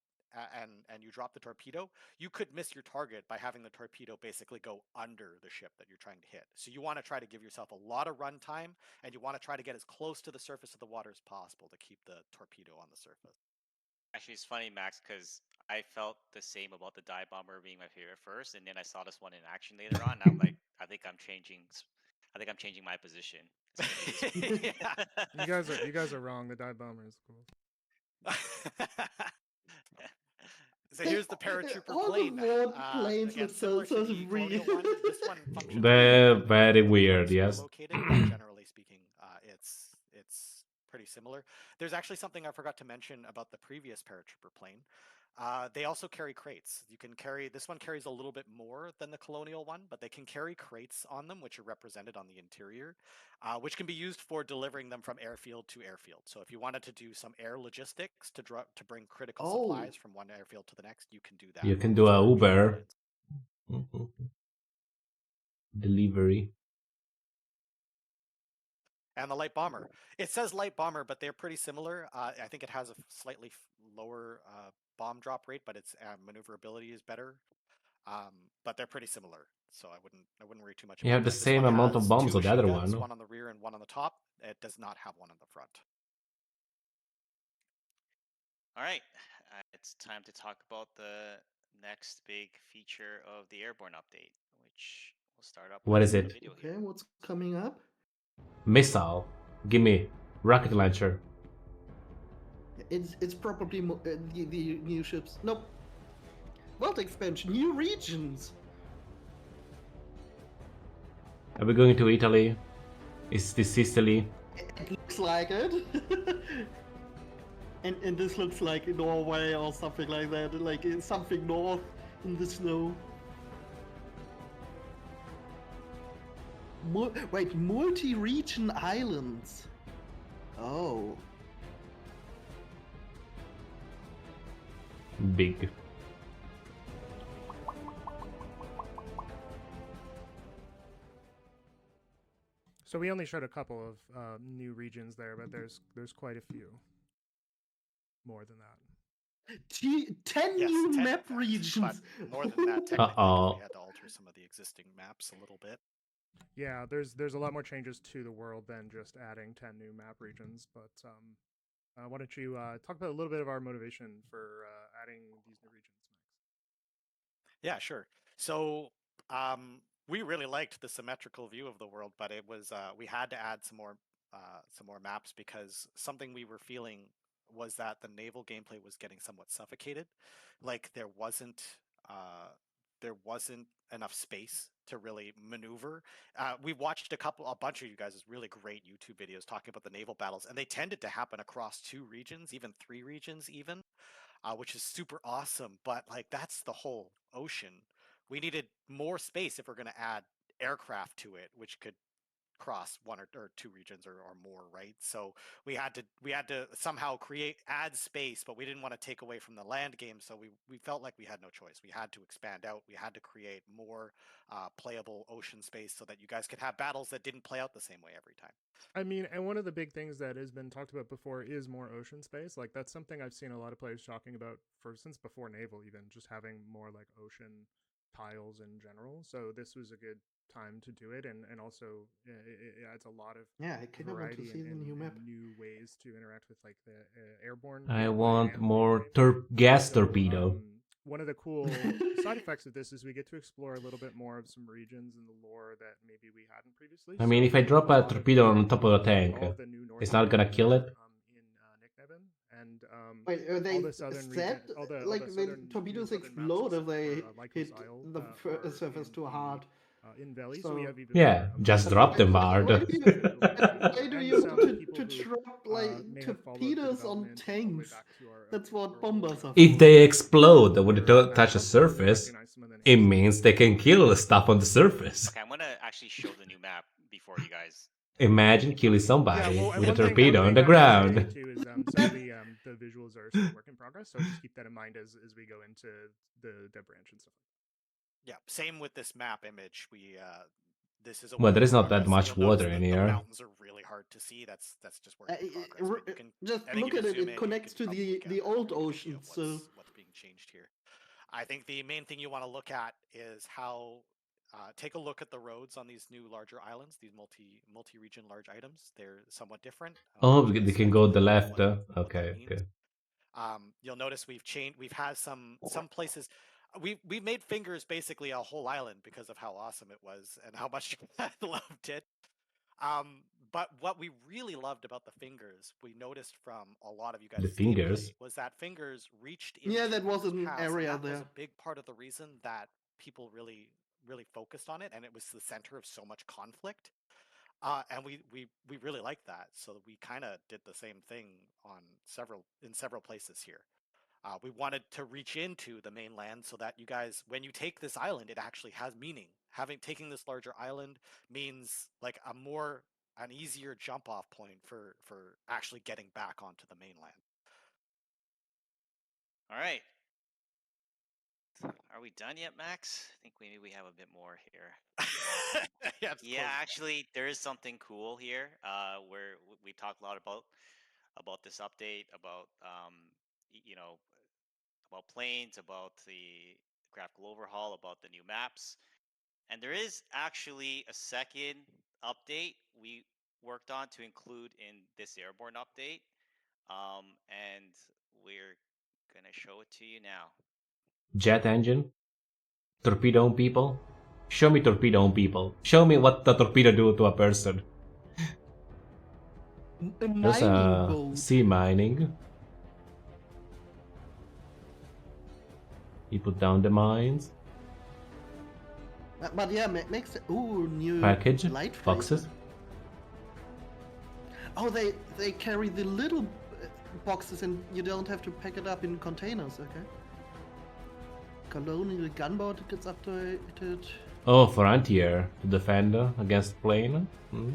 and you drop the torpedo, you could miss your target by having the torpedo basically go under the ship that you're trying to hit. So you want to try to give yourself a lot of run time, and you want to try to get as close to the surface of the water as possible to keep the torpedo on the surface. Actually, it's funny, Max, because I felt the same about the dive bomber being my favorite first, and then I saw this one in action later on. And I'm like, I think I'm changing my position. Yeah. You guys are wrong. The dive bomber is cool. So here's the paratrooper All plane. the Vought planes Again, look similar so to the weird. Colonial one. This one functions They're differently. very It's weird, super yes. located, but generally speaking, it's pretty similar. There's actually something I forgot to mention about the previous paratrooper plane. They also carry crates. This one carries a little bit more than the Colonial one, but they can carry crates on them, which are represented on the interior, which can be used for delivering them from airfield to airfield. So if you wanted to do some air logistics to bring critical supplies from one airfield to the next, you can do that. You can on do these a paratrooper Uber planes. delivery. And the light bomber. It says light bomber, but they're pretty similar. I think it has a slightly lower bomb drop rate, but its maneuverability is better. But they're pretty similar, so I wouldn't worry too much You about have the that. This same one amount of has bombs 2 of the machine other guns, one. one on the rear and one on the top. It does not have one on the front. All right, it's time to talk about the next big feature of the Airborne update, which we'll start up What with is it? a video Okay, here. what's coming up? Missile. Gimme. Rocket launcher. It's probably the new ships. Nope. World expansion, new regions. Are we going to Italy? Is this Sicily? It looks like it. and this looks like Norway or something like that, like something north in the snow. Wait, multi-region islands. Oh. Big. So we only showed a couple of new regions there, but there's quite a few more than that. 10 Yes, new 10 map in fact, regions. but more than that technically, 'cause we had to alter some of the existing maps a little bit. Yeah, there's a lot more changes to the world than just adding 10 new map regions. But why don't you talk about a little bit of our motivation for adding these new regions, Max? Yeah, sure. So we really liked the symmetrical view of the world, but it was we had to add some more maps because something we were feeling was that the naval gameplay was getting somewhat suffocated. Like there wasn't enough space to really maneuver. We watched a bunch of you guys' really great YouTube videos talking about the naval battles, and they tended to happen across 2 regions, even 3 regions, even. Which is super awesome. But like that's the whole ocean. We needed more space if we're going to add aircraft to it, which could cross one or two regions or more, right? So we had to somehow add space, but we didn't want to take away from the land game, so we felt like we had no choice. We had to expand out. We had to create more playable ocean space so that you guys could have battles that didn't play out the same way every time. I mean, and one of the big things that has been talked about before is more ocean space. Like that's something I've seen a lot of players talking about since before Naval, even just having more like ocean tiles in general. So this was a good time to do it, and also it adds a lot of I kind of want to variety see the new map. and new ways to interact with like the airborne. I gameplay want and more gameplay. gas So, torpedo. one of the cool side effects of this is we get to explore a little bit more of some regions in the lore that maybe we hadn't previously. I mean, if I drop a torpedo on top of the tank, it's not gonna kill it. In Nicknevin and Wait, are they all the southern said region, all the like all the when southern, torpedoes southern explode maps if they Lycos hit Isle, the are surface in too the, hard? in Valley, So- so we have even Yeah, just drop them hard. Why do you and to drop like may have followed the torpedoes on development all the way tanks? back to our That's what our bombers are If for. they explode when they Or touch the maps, surface, recognize some of the it names. means they can kill the stuff on the surface. Okay, I'm gonna actually show the new map before you guys. Imagine killing somebody and with a one thing- torpedo one on thing the I will say ground. too is some of the visuals are still work in progress, so just keep that in mind as we go into the dev branch and stuff. Yeah, same with this map image. This is a Well, work there in is not that progress. much You'll notice water in that here. The mountains are really hard to see. That's just work in progress. But you can Just I think look if at you it; zoom in, it you connects can to probably the get a old pretty good idea ocean. of So what's being changed here. I think the main thing you want to look at is how take a look at the roads on these new larger islands, these multi-region large items. They're somewhat different. Oh, I'll they just can go mention the what left. that Okay, means. okay. You'll notice we've had some places. We've made fingers basically a whole island because of how awesome it was and how much you loved it. But what we really loved about the fingers, we noticed from a lot of you guys' The fingers? gameplay, was that fingers reached into yeah, that was Fingers an Pass, and area that was there. a big part of the reason that people really focused on it, and it was the center of so much conflict. And we really liked that, so we kind of did the same thing in several places here. We wanted to reach into the mainland so that you guys, when you take this island, it actually has meaning. Taking this larger island means like an easier jump off point for actually getting back onto the mainland. All right. Are we done yet, Max? I think maybe we have a bit more here. Yeah, Yeah, actually, there is something cool here. Where we talked a lot about this update, about about planes, about the graphical overhaul, about the new maps, and there is actually a second update we worked on to include in this Airborne update, and we're gonna show it to you now. Jet engine? Torpedo on people? Show me torpedo on people. Show me what the torpedo do to a person. A There's mining boat. sea mining. You put down the mines. But yeah, makes new Package. light Boxes. phaser. Oh, they carry the little boxes, and you don't have to pack it up in containers. Okay. Colonial gunboat gets updated. Oh, for anti-air to defend against plane. Hmm.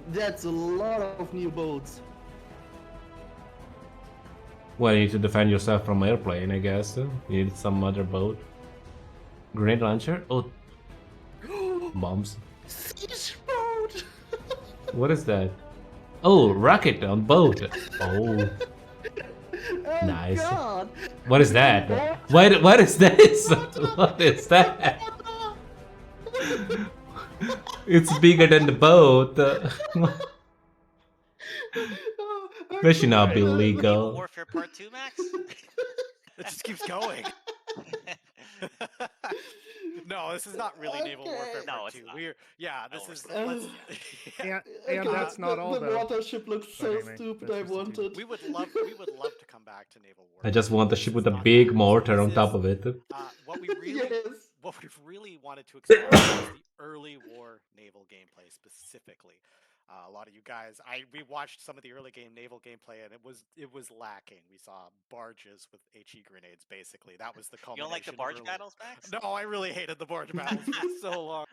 That's a lot of new boats. Well, you need to defend yourself from airplane, I guess. You need some other boat. Grenade launcher? Oh, bombs. Siege boat. What is that? Oh, rocket on boat. Oh, Oh nice. God. What is that? What is this? What is that? It's bigger than the boat. That should not be Naval legal. Warfare Part 2, Max? It just keeps going. No, this is not really Naval Okay. Warfare No, Part it's 2. not. This No, is it's not. let's, And that's not all, The though. water ship looks so But anyway, stupid. that's I just a want tease. it. we would love to come back to Naval Warfare. I just want a This ship is with a not big that. mortar on This top is, of it. what we Yes. really wanted to explore is the early war naval gameplay specifically. A lot of you guys, we watched some of the early game naval gameplay, and it was lacking. We saw barges with HE grenades. Basically, that was the You don't like the culmination. barge early. battles, Max? No, I really hated the barge battles for so long.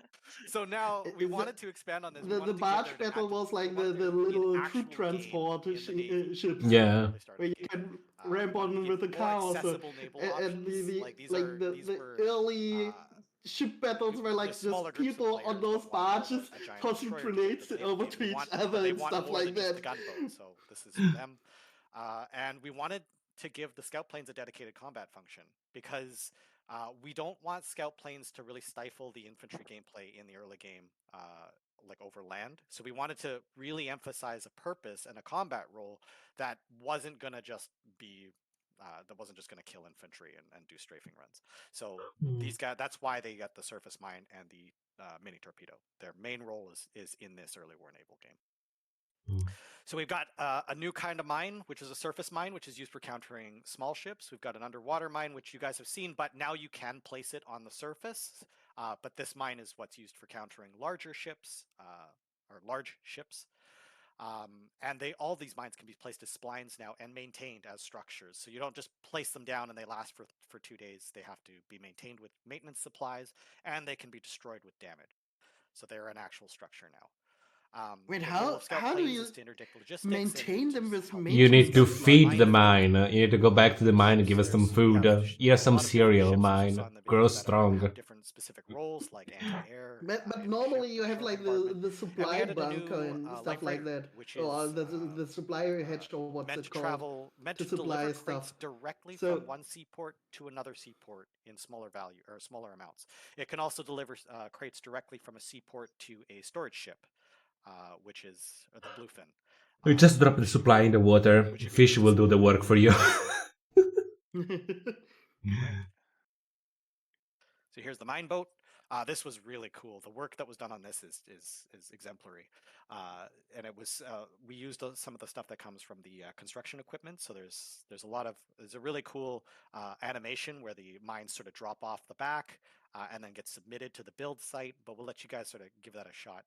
So now we wanted to expand on this. We The wanted to give barge there battle was like wanted there the to be an little troop actual transport game in the Navy ships. at the Yeah. early start of Where the you game. can We ramp wanted to on give with the more cars. accessible naval And options. the Like these the were early ship battles were like smaller just groups of people on players those that want to build barges a giant tossing destroyer to take grenades to the naval over game. to each other But they and want stuff more like than just the that. gunboat. So this is for them. And we wanted to give the scout planes a dedicated combat function because we don't want scout planes to really stifle the infantry gameplay in the early game, like over land. So we wanted to really emphasize a purpose and a combat role that wasn't going to just be that wasn't just going to kill infantry and do strafing runs. So these guys, that's why they get the surface mine and the mini torpedo. Their main role is in this early war naval game. So we've got a new kind of mine, which is a surface mine, which is used for countering small ships. We've got an underwater mine, which you guys have seen, but now you can place it on the surface. But this mine is what's used for countering larger ships or large ships. And all these mines can be placed as splines now and maintained as structures. So you don't just place them down and they last for 2 days. They have to be maintained with maintenance supplies, and they can be destroyed with damage. So they're an actual structure now. Wait, the goal of scout how do planes you is to interdict logistics maintain them with help You need to maintenance feed the supplies? mine. You need to go back to the mine and give us some food. Eat us some cereal, mine. Grow strong. have different specific roles like anti-air. But normally you have like the supply bunker and stuff like that, which or is the supply hatch, or what's meant it to called, meant to to deliver supply crates stuff. directly So from one seaport to another seaport in smaller value or smaller amounts. It can also deliver crates directly from a seaport to a storage ship, which is the bluefin. You just drop the supply in the water. Which you can Fish use will do the work for you. Right. So here's the mine boat. This was really cool. The work that was done on this is exemplary, and it was we used some of the stuff that comes from the construction equipment. So there's a really cool animation where the mines sort of drop off the back and then get submitted to the build site. But we'll let you guys sort of give that a shot.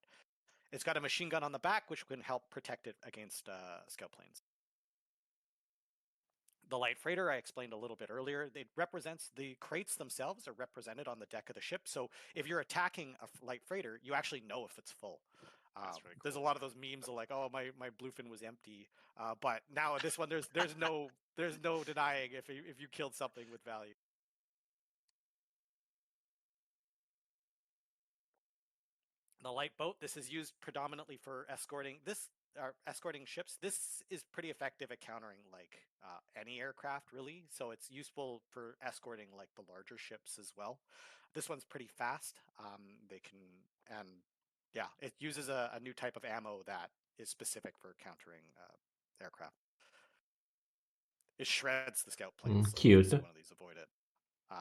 It's got a machine gun on the back, which can help protect it against scout planes. The light freighter I explained a little bit earlier, it represents the crates themselves are represented on the deck of the ship. So if you're attacking a light freighter, you actually know if it's full. Really cool. There's a lot of those memes of like, oh, my bluefin was empty, but now this one there's no denying if you killed something with value. The light boat, this is used predominantly for escorting ships. This is pretty effective at countering like any aircraft, really. So it's useful for escorting like the larger ships as well. This one's pretty fast. It uses a new type of ammo that is specific for countering aircraft. It shreds the scout planes. So Cute. one of these, avoid it.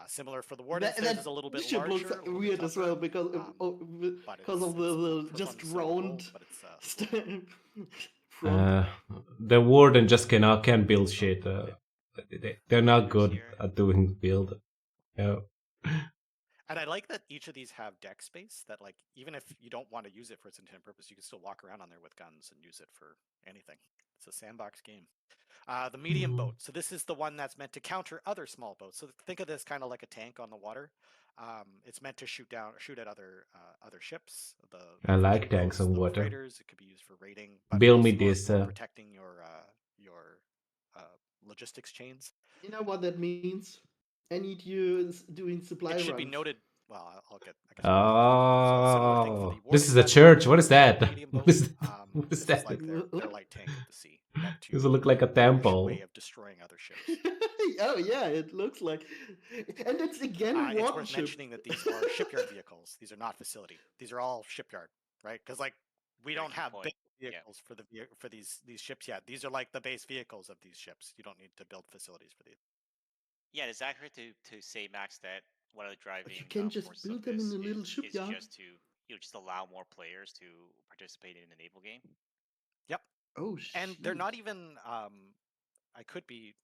Similar for the Wardens, theirs is a little bit ship larger. looks weird as well because of the just round. The Warden just can't build shit. They're not good Here. at doing build. Yeah. And I like that each of these have deck space that, like, even if you don't want to use it for its intended purpose, you can still walk around on there with guns and use it for anything. It's a sandbox game. The medium boat. So this is the one that's meant to counter other small boats. So think of this kind of like a tank on the water. It's meant to shoot at other ships. I like tanks on water. Freighters. It could be used for raiding. But Build me this. protecting your logistics chains. You know what that means? I need you doing supply runs. It should be noted. Well, I'll get. Oh, this is a church. What is that? What is that? Like their light tank of the sea. Does it look like a temple? Way of destroying other ships. Oh yeah, it looks like, and it's again one it's worth ship. mentioning that these are shipyard vehicles. These are not facility. These are all shipyard, right? Because like we don't have big vehicles for these ships yet. These are like the base vehicles of these ships. You don't need to build facilities for these. Yeah, it's accurate to say, Max, that one of the driving you can just forces build of them this in a little is shipyard. just to just allow more players to participate in the naval game. Yep. Oh shit. And they're not even. I could be.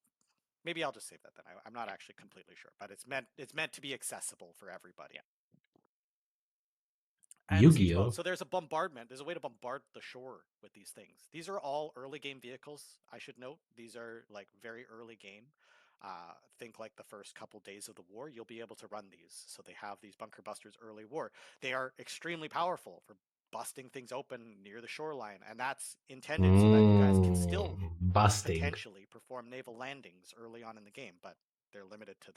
Maybe I'll just save that then. I'm not actually completely sure, but it's meant to be accessible for everybody. And siege Yu-Gi-Oh. boats. So there's a bombardment. There's a way to bombard the shore with these things. These are all early game vehicles, I should note. These are like very early game. Think like the first couple days of the war, you'll be able to run these. So they have these bunker busters early war. They are extremely powerful for busting things open near the shoreline, and that's intended so that you guys can still busting. potentially perform naval landings early on in the game, but they're limited to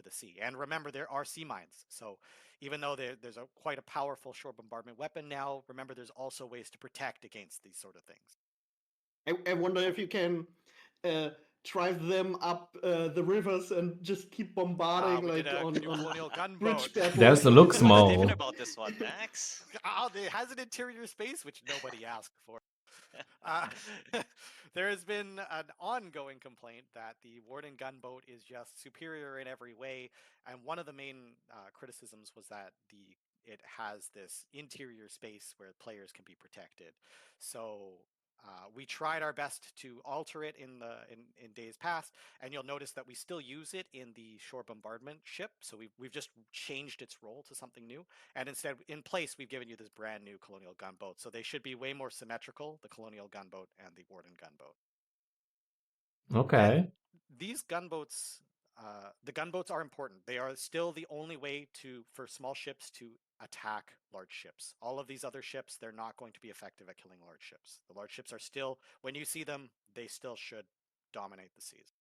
the sea. And remember, there are sea mines. So even though there's quite a powerful shore bombardment weapon now, remember there's also ways to protect against these sort of things. I wonder if you can drive them up the rivers and just keep bombarding We did like a on new colonial gunboat. bridge battles. There's the look What's small. different about this one, Max? It has an interior space, which nobody asked for. There has been an ongoing complaint that the Warden gunboat is just superior in every way, and one of the main criticisms was that it has this interior space where players can be protected. So we tried our best to alter it in days past, and you'll notice that we still use it in the shore bombardment ship. So we've just changed its role to something new, and instead, in place, we've given you this brand new colonial gunboat. So they should be way more symmetrical: the colonial gunboat and the Warden gunboat. Okay. And these gunboats, the gunboats are important. They are still the only way for small ships to attack large ships. All of these other ships, they're not going to be effective at killing large ships. The large ships are still, when you see them, they still should dominate the seas.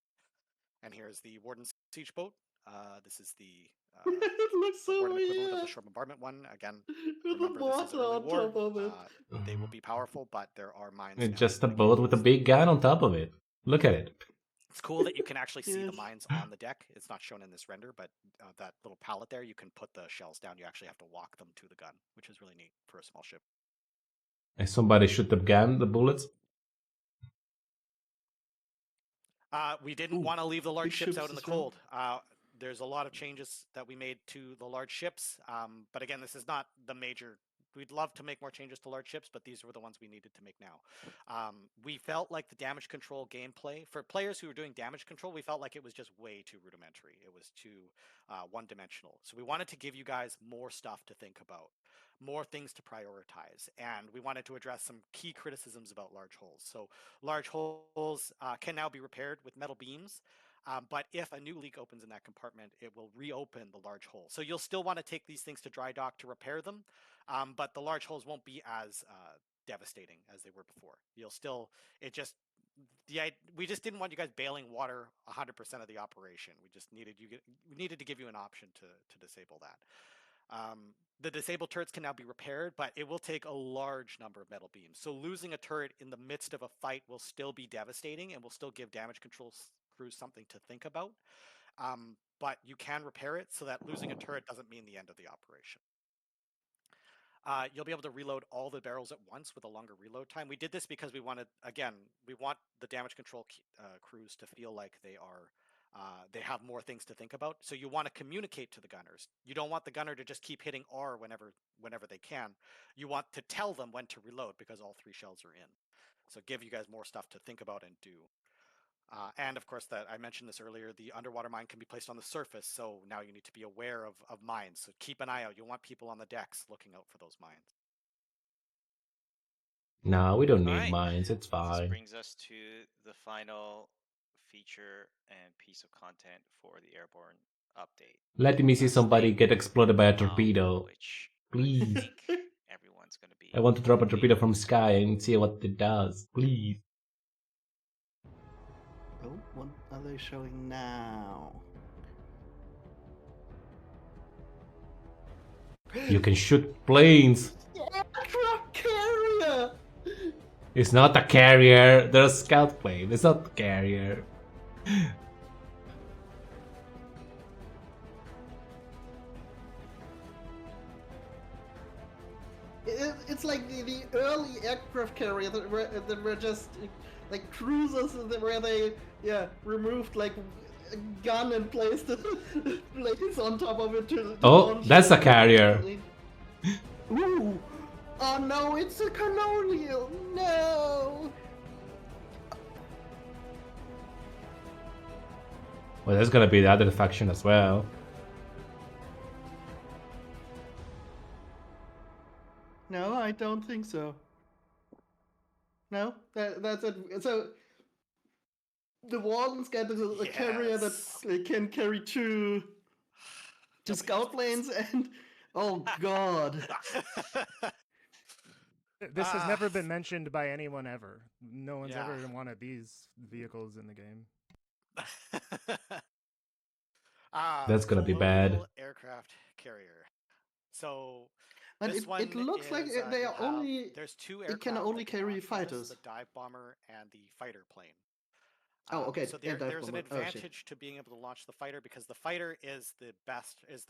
And here's the Warden siege boat. This is the It looks so Warden equivalent of weird. the shore bombardment one. Again, With the remember this is water early on war. top of it. They will be powerful, but there are mines. It's now just a that can boat be with a used. big gun on top of it. Look at it. It's cool that you can actually see the Yes. mines on the deck. It's not shown in this render, but that little pallet there, you can put the shells down. You actually have to walk them to the gun, which is really neat for a small ship. And somebody shoot the gun, the bullets. We didn't Ooh, want to leave the large big ships out ships in the as well. cold. There's a lot of changes that we made to the large ships, but again, this is not the major. We'd love to make more changes to large ships, but these were the ones we needed to make now. We felt like the damage control gameplay, for players who were doing damage control, we felt like it was just way too rudimentary. It was too one-dimensional. So we wanted to give you guys more stuff to think about, more things to prioritize, and we wanted to address some key criticisms about large holes. So large holes can now be repaired with metal beams, but if a new leak opens in that compartment, it will reopen the large hole. So you'll still want to take these things to dry dock to repair them, but the large holes won't be as devastating as they were before. We just didn't want you guys bailing water 100% of the operation. We just needed to give you an option to disable that. The disabled turrets can now be repaired, but it will take a large number of metal beams. So losing a turret in the midst of a fight will still be devastating and will still give damage control crews something to think about. But you can repair it so that losing a turret doesn't mean the end of the operation. You'll be able to reload all the barrels at once with a longer reload time. We did this because we want the damage control crews to feel like they have more things to think about. So you want to communicate to the gunners. You don't want the gunner to just keep hitting R whenever they can. You want to tell them when to reload because all 3 shells are in. So give you guys more stuff to think about and do. And of course, that I mentioned this earlier, the underwater mine can be placed on the surface. So now you need to be aware of mines. So keep an eye out. You'll want people on the decks looking out for those mines. No, we don't need Alright. mines. It's This fine. brings us to the final feature and piece of content for the Airborne update. Let me see somebody get exploded by a torpedo. Which Please. I think everyone's going to be. I want to drop a waiting torpedo from to see. sky and see what it does. Please. Oh, what are they showing now? You can shoot planes. Aircraft carrier! It's not a carrier. There's a scout plane. It's not a carrier. It's like the early aircraft carrier that were just like cruisers where they removed like a gun and placed planes on top of it to Oh, launch that's it. a carrier. Ooh! Oh no, it's a colonial! No! Well, there's gonna be the other faction as well. No, I don't think so. No, that's it. So the Wardens get a carrier that can carry two scout planes, and oh god. This has never been mentioned by anyone ever. No one's Yeah. ever wanted these vehicles in the game. That's gonna be bad. Colonial aircraft carrier. So But this one it looks like is, they you'll are have- only. There's two It aircraft can only that can carry launch from this, fighters. the dive bomber and the fighter plane. Oh, okay. So yeah, dive there's an bomber. Oh, shit. advantage to being able to launch the fighter because the fighter is the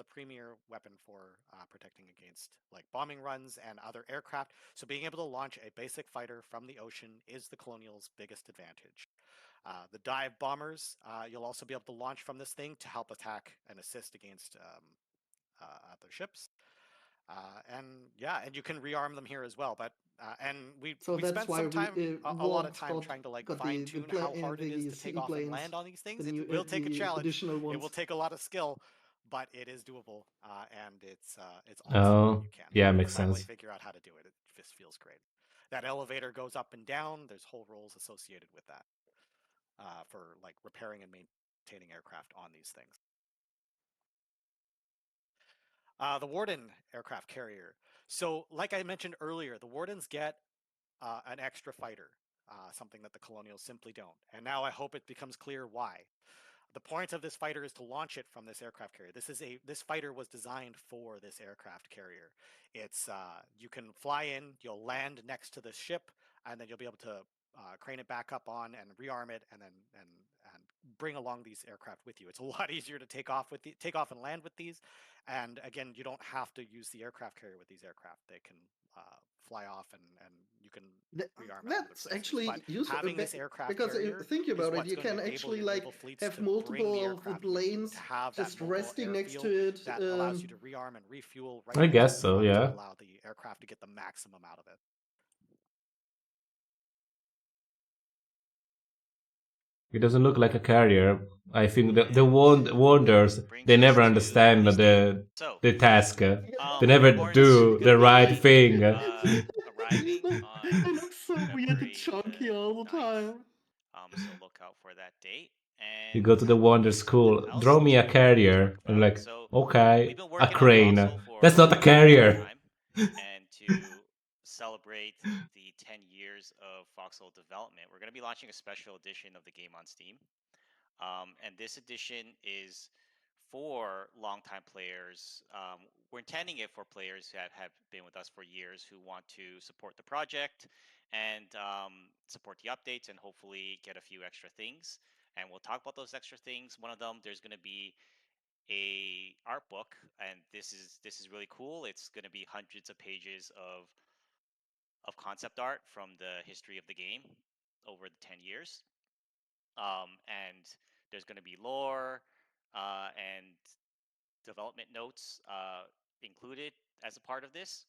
premier weapon for protecting against like bombing runs and other aircraft. So being able to launch a basic fighter from the ocean is the Colonial's biggest advantage. The dive bombers, you'll also be able to launch from this thing to help attack and assist against other ships. And you can rearm them here as well. But and we spent some time, a lot of time trying to like fine tune how hard it is to take off and land on these things. It will take a challenge. It will take a lot of skill, but it is doable, and it's awesome when you can. Yeah, When makes you finally sense. figure out how to do it. It just feels great. That elevator goes up and down. There's whole roles associated with that for like repairing and maintaining aircraft on these things. The Warden aircraft carrier. So, like I mentioned earlier, the Wardens get an extra fighter, something that the Colonials simply don't. And now I hope it becomes clear why. The point of this fighter is to launch it from this aircraft carrier. This fighter was designed for this aircraft carrier. It's you can fly in, you'll land next to the ship, and then you'll be able to crane it back up on and rearm it, and then and bring along these aircraft with you. It's a lot easier to take off and land with these. And again, you don't have to use the aircraft carrier with these aircraft. They can fly off, and you can rearm it. That's actually useful having this aircraft because carrier think about it, you can actually like have multiple of the planes just resting next to it. That allows you to rearm and refuel. I guess so, yeah. To allow the aircraft to get the maximum out of it. It doesn't look like a carrier. I think the wonders, they never understand the task. They never do the right thing. Arriving on They look so weird and chunky all the time. So look out for that date. And You go to the Wonder School, draw me a carrier. And like, okay, a crane. That's not a carrier. And to celebrate the 10 years of Foxhole development, we're going to be launching a special edition of the game on Steam. And this edition is for longtime players. We're intending it for players who have been with us for years who want to support the project and support the updates and hopefully get a few extra things. And we'll talk about those extra things. One of them, there's going to be a art book, and this is really cool. It's going to be hundreds of pages of concept art from the history of the game over the 10 years. And there's going to be lore and development notes included as a part of this.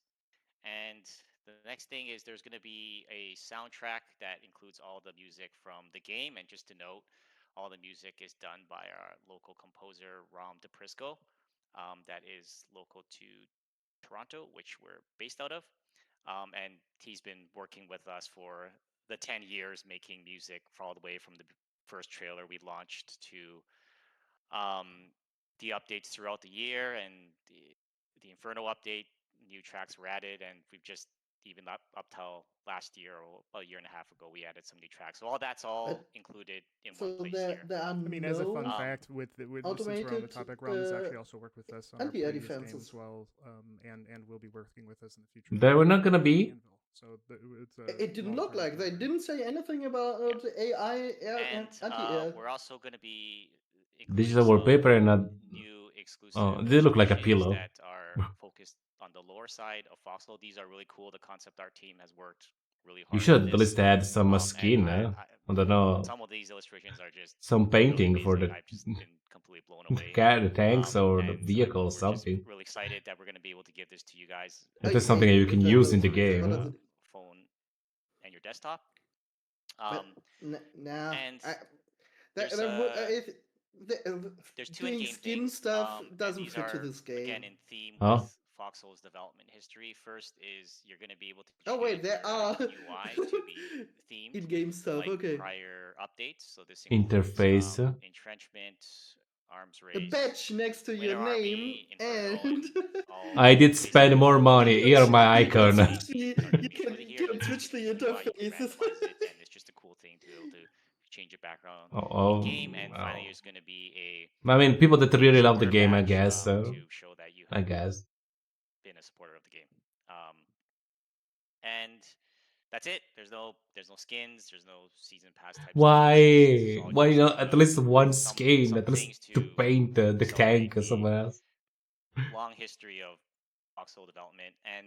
And the next thing is there's going to be a soundtrack that includes all the music from the game. And just to note, all the music is done by our local composer, Ram DePrisco, that is local to Toronto, which we're based out of. And he's been working with us for the 10 years making music for all the way from the first trailer we launched to the updates throughout the year, and the Inferno update, new tracks were added, and we've just even up till last year or a year and a half ago, we added some new tracks. So all that's included in one place here. I mean, as a fun fact, with since we're on the topic, Ram has actually also worked with us on our previous game as well, and will be working with us in the future. They were not gonna be. So it didn't look like they didn't say anything about the AI and we're also going to be this is a wallpaper and not new exclusive. They look like a pillow that are focused on the lore side of Foxhole. These are really cool. The concept art team has worked really hard. You should at least add some skin. I don't know. Some of these illustrations are just some painting really for the I've just been completely blown away. the tanks or the vehicles, something. Just really excited that we're going to be able to give this to you guys. That is something you can use in the game. Phone and your desktop. There's two in-game skin stuff doesn't fit to this game. Again, in theme huh? with Foxhole's development history. First is you're going to be able to Oh wait, change there are your UI to be themed in-game stuff. like Okay. prior updates. So this includes Interface. entrenchment, arms A race, badge next to your winter name, army, inferno, and all I did basically spend more money. you Here, my can icon. switch the are going to you be shown here. can And then switch the basically UI, you can interfaces. randomize it, and it's just a cool thing to be able to change your background in game. And finally, there's going to be I mean, people that really love the supporter game, I badge, guess. to show that you I have guess. been a supporter of the game. And that's it. There's no skins. There's no season pass type stuff. It's Why? all Why just not at least one some skin? At least things to to paint the celebrate tank or somewhere else. long history of Foxhole development, and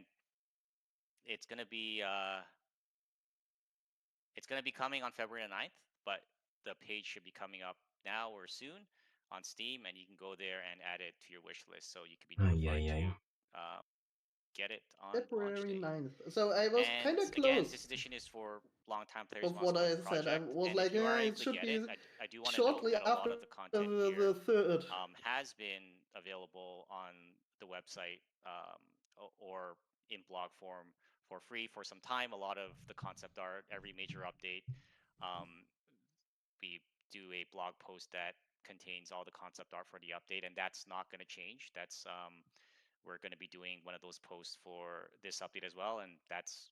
it's gonna be coming on February 9th, but the page should be coming up now or soon on Steam, and you can go there and add it to your wish list, so you can be notified to get it on launch February day. 9th. So I was And kind of again, close. this edition is for longtime players Of who want what to I start the said, I project. was And like, if you are it able to should get be it, I do want to note shortly that a lot after of the content here the third. has been available on the website or in blog form for free for some time. A lot of the concept art, every major update, we do a blog post that contains all the concept art for the update, and that's not going to change. That's we're going to be doing one of those posts for this update as well, and that's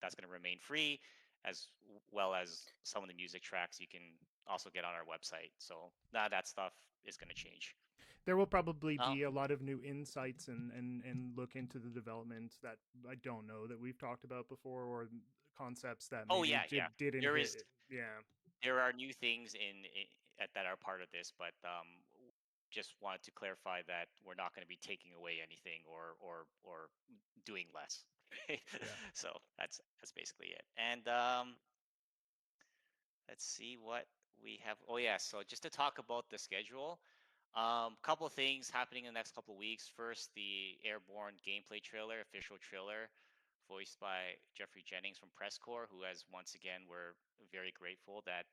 going to remain free, as well as some of the music tracks you can also get on our website. So that stuff is going to change. There will probably be a lot of new insights and look into the development that I don't know that we've talked about before, or concepts that maybe didn't there hit. is there are new things that are part of this, but just wanted to clarify that we're not going to be taking away anything or doing less. So that's basically it. And let's see what we have. Oh yeah, so just to talk about the schedule, couple of things happening in the next couple of weeks. First, the Airborne gameplay trailer, official trailer, voiced by Jeffrey Jennings from Presscore, who has once again, we're very grateful that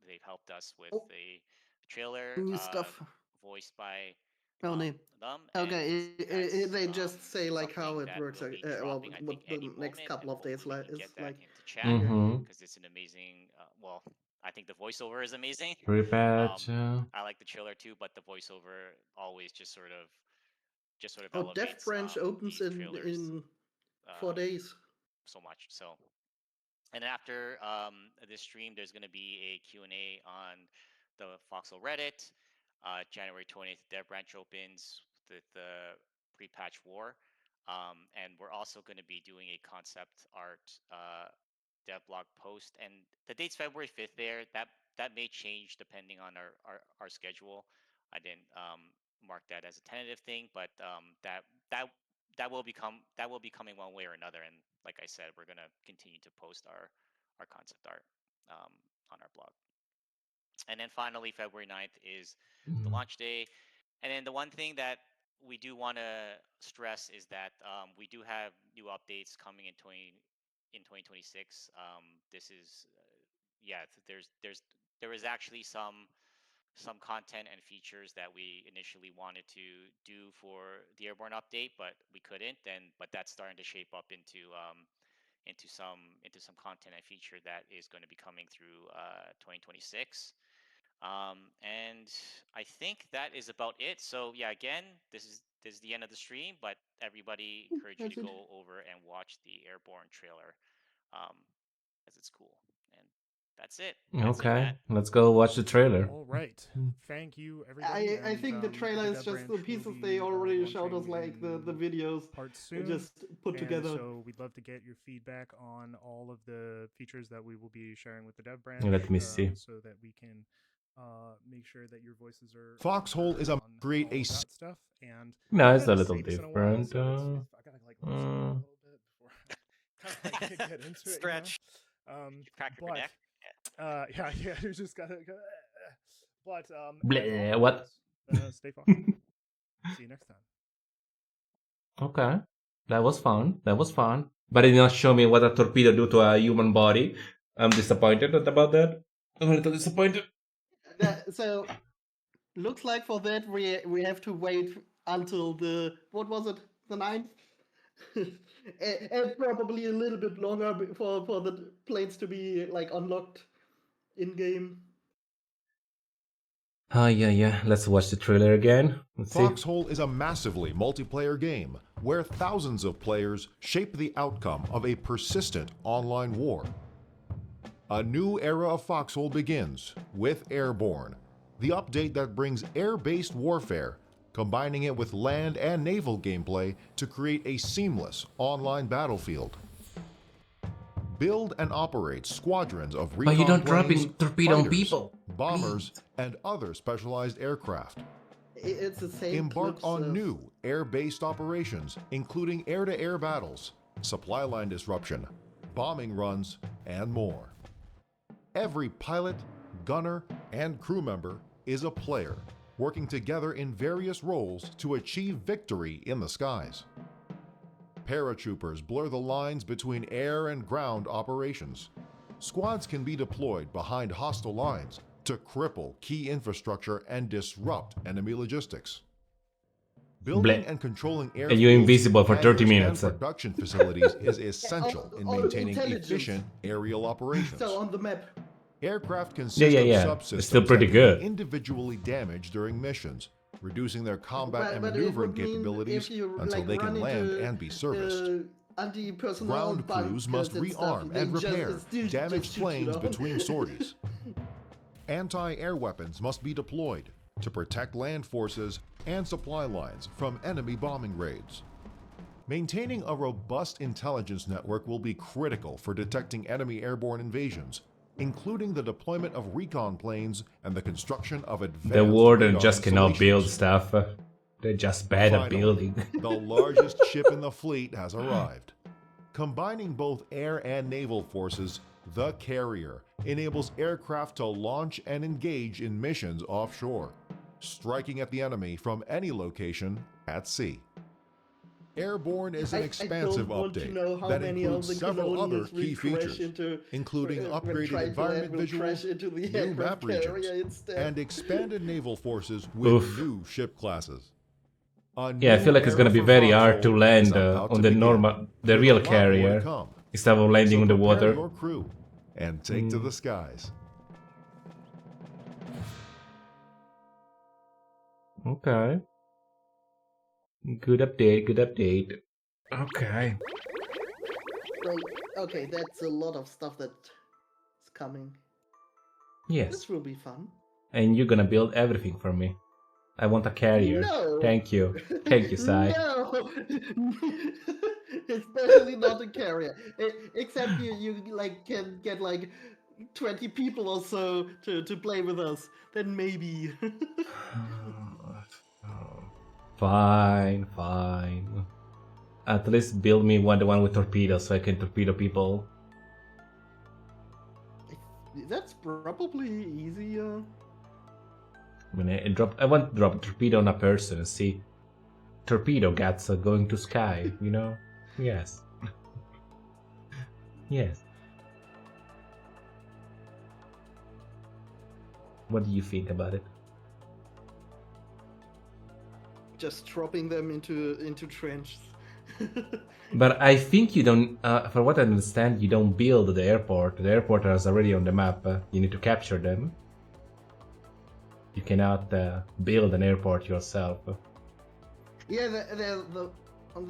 they've helped us with a trailer New stuff. voiced by Only. them. Okay, And they just say like how it that works. will be Well, dropping, I what think, the any next moment, couple and of days hopefully we can is get that like. into chat, Mm-hmm. because it's an amazing. Well, I think the voiceover is amazing. Repatch. I like the trailer too, but the voiceover always just sort of Oh, Death elevates Branch opens these trailers in 4 days. so much. So, and after this stream, there's going to be a Q&A on the Foxhole Reddit. January 20th, Dev Branch opens with the pre-patch war. And we're also going to be doing a concept art dev blog post. And the date's February 5th there. That may change depending on our schedule. I didn't mark that as a tentative thing, but that will be coming one way or another. And like I said, we're gonna continue to post our concept art on our blog. And then finally, February 9th is the launch day. And then the one thing that we do want to stress is that we do have new updates coming in 2026. This is there is actually some content and features that we initially wanted to do for the Airborne update, but we couldn't. But that's starting to shape up into some content and feature that is going to be coming through 2026. And I think that is about it. So yeah, again, this is the end of the stream, but everybody encourage you to go over and watch the Airborne trailer, as it's cool. And that's it. Okay, let's go watch the trailer. All right. Thank you, everybody. I think the trailer is just the pieces they already showed us, like the videos parts soon, just put together. So we'd love to get your feedback on all of the features that we will be sharing with the dev branch. Let me see. So that we can make sure that your voices are. Foxhole is a great that stuff, and no, it's a haven't little say this in a different. while, so I gotta like listen to it a little bit before I get into it. Stretch. Crack your neck. Yeah, you just gotta. But Bleh, what? Stay focused. See you next time. Okay, that was fun. That was fun. But it did not show me what a torpedo do to a human body. I'm disappointed about that. I'm a little disappointed. So looks like for that we have to wait until the what was it, the 9th, and probably a little bit longer for the planes to be like unlocked in game. Yeah. Let's watch the trailer again. Let's see. Foxhole is a massively multiplayer game where thousands of players shape the outcome of a persistent online war. A new era of Foxhole begins with Airborne, the update that brings air-based warfare, combining it with land and naval gameplay to create a seamless online battlefield. Build and operate squadrons of recon But you don't drop planes, in torpedo on fighters, people. bombers, and other specialized aircraft. It's the same. Embark clips on of- new air-based operations, including air-to-air battles, supply line disruption, bombing runs, and more. Every pilot, gunner, and crew member is a player, working together in various roles to achieve victory in the skies. Paratroopers blur the lines between air and ground operations. Squads can be deployed behind hostile lines to cripple key infrastructure and disrupt enemy logistics. Building Bleh. and controlling And you're airfields, invisible for 30 hangars, minutes. and production facilities is essential in all maintaining intelligence. efficient aerial operations. So on the map. Aircraft consist Yeah. of subsystems It's still pretty that can good. be individually damaged during missions, reducing their combat and But it maneuvering would mean capabilities if you, until like, they run can land into, and be serviced. Anti-personnel Ground crews bunkers must and stuff, rearm they and just- repair it's just damaged shoot you planes down. between sorties. Anti-air weapons must be deployed to protect land forces and supply lines from enemy bombing raids. Maintaining a robust intelligence network will be critical for detecting enemy airborne invasions, including the deployment of recon planes and the construction of advanced The warden radar just cannot build installations. stuff. They're just bad at Finally, building. the largest ship in the fleet has arrived. Combining both air and naval forces, the Carrier enables aircraft to launch and engage in missions offshore, striking at the enemy from any location at sea. Airborne is an expansive I don't want to update know how that many includes of the several other colonials will key crash features, into, including when upgraded trying to land, environment will crash visuals, into the new aircraft map carrier regions, instead. and expanded naval forces with Oof. new ship classes. Yeah, I feel like it's gonna be very hard to land on the normal, the real carrier, instead of landing on the water. Your crew and take to the skies. Okay. Good update, good update. Okay. So, okay, that's a lot of stuff that is coming. Yes. This will be fun. And you're gonna build everything for me. I want a carrier. No. Thank you. Thank you, Sai. No, especially not a carrier. Except you like can get like 20 people or so to play with us. Then maybe. Fine, fine. At least build me the one with torpedoes so I can torpedo people. That's probably easier. I mean, I want to drop a torpedo on a person and see torpedo guts are going to sky, you know? Yes. Yes. What do you think about it? Just dropping them into trenches. But I think you don't, for what I understand, you don't build the airport. The airport is already on the map. You need to capture them. You cannot build an airport yourself. Yeah,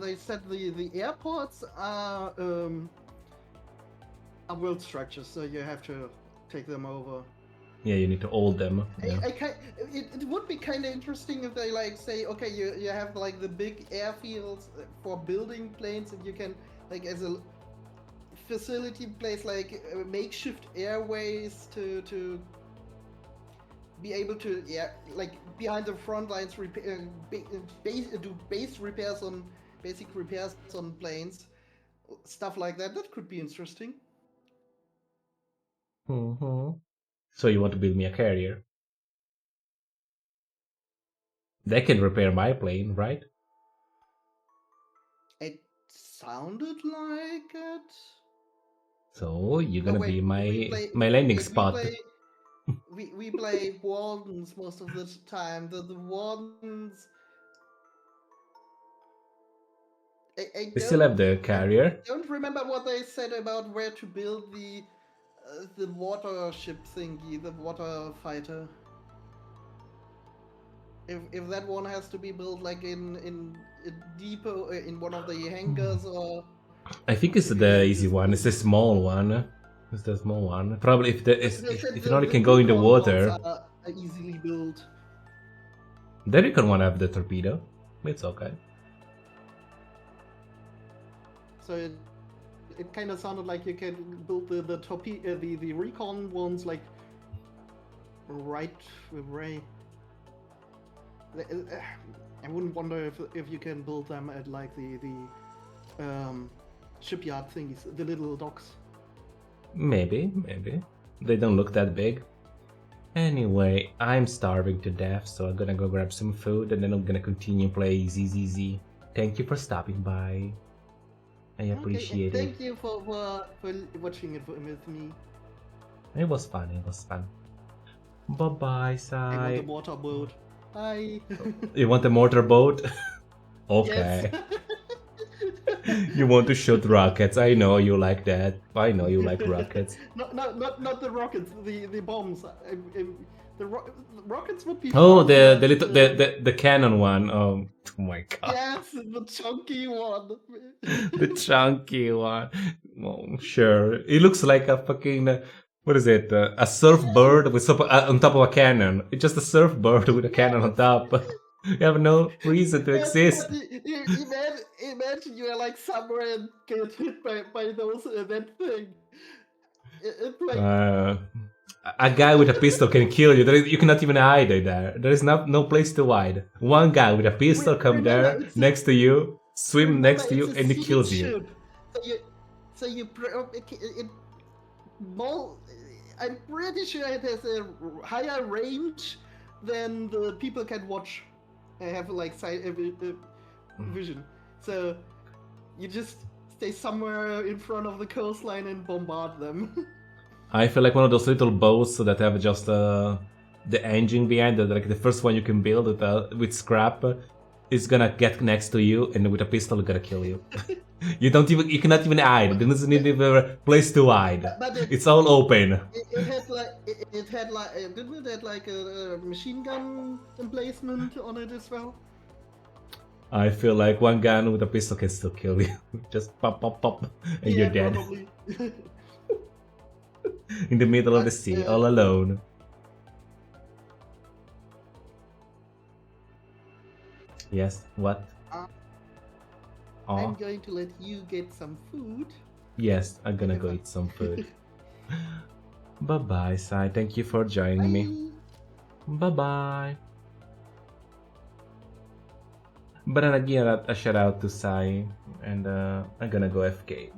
they said the airports are world structures, so you have to take them over. Yeah, you need to hold them. Yeah. It would be kind of interesting if they like say, okay, you have like the big airfields for building planes, and you can like as a facility place like makeshift airways to be able to like behind the front lines do basic repairs on planes, stuff like that. That could be interesting. Mm-hmm. So you want to build me a carrier? They can repair my plane, right? It sounded like it. So you're gonna wait, be we my landing spot. We play wardens most of the time. The wardens They still have the carrier. I don't remember what they said about where to build the water ship thingy, the water fighter. If that one has to be built like in a depot, in one of the hangars, or I think it's the easy one. It's the small one. It's the small one. Probably if they said it only the can go in the recon ones water, are easily built. then you can one have the torpedo. It's okay. So it kind of sounded like you can build the torpedo, the recon ones like right away. I wouldn't wonder if you can build them at like the shipyard thingies, the little docks. Maybe. They don't look that big. Anyway, I'm starving to death, so I'm gonna go grab some food and then I'm gonna continue playing ZZZ. Thank you for stopping by. I appreciate it. Thank you for watching it with me. It was fun. Bye bye, I Sai. want a motorboat. Bye. You want a motorboat? Okay. Yes. You want to shoot rockets. I know you like that. I know you like rockets. Not the rockets. The bombs. The rockets would be. Oh, fun, the but, little the cannon one. Oh my god. Yes, the chunky one. The chunky one. Oh, sure. It looks like a fucking what is it? A surfboard with on top of a cannon. It's just a surfboard with a cannon on top. You have no reason to exist. Imagine you are like somewhere and get hit by those that thing. It's like A guy with a pistol can kill you. You cannot even hide there. There is no place to hide. One guy with a pistol come remember, there next to you, swim remember, next to you, it's a and he siege kills you. ship. I'm pretty sure it has a higher range than the people can watch. I have like vision. So you just stay somewhere in front of the coastline and bombard them. I feel like one of those little boats that have just the engine behind it, like the first one you can build with scrap, is gonna get next to you and with a pistol gonna kill you. You cannot even hide. There doesn't even a place to hide. But It's all open. it had like didn't it have like a machine gun emplacement on it as well? I feel like one gun with a pistol can still kill you. Just pop, and you're dead. Probably. In the middle of the sea, all alone. Yes, what? I'm going to let you get some food. Yes, I'm gonna go eat some food. Bye-bye, Sai. Thank you for joining me. Bye-bye. But then again, a shout out to Sai. And I'm gonna go FK.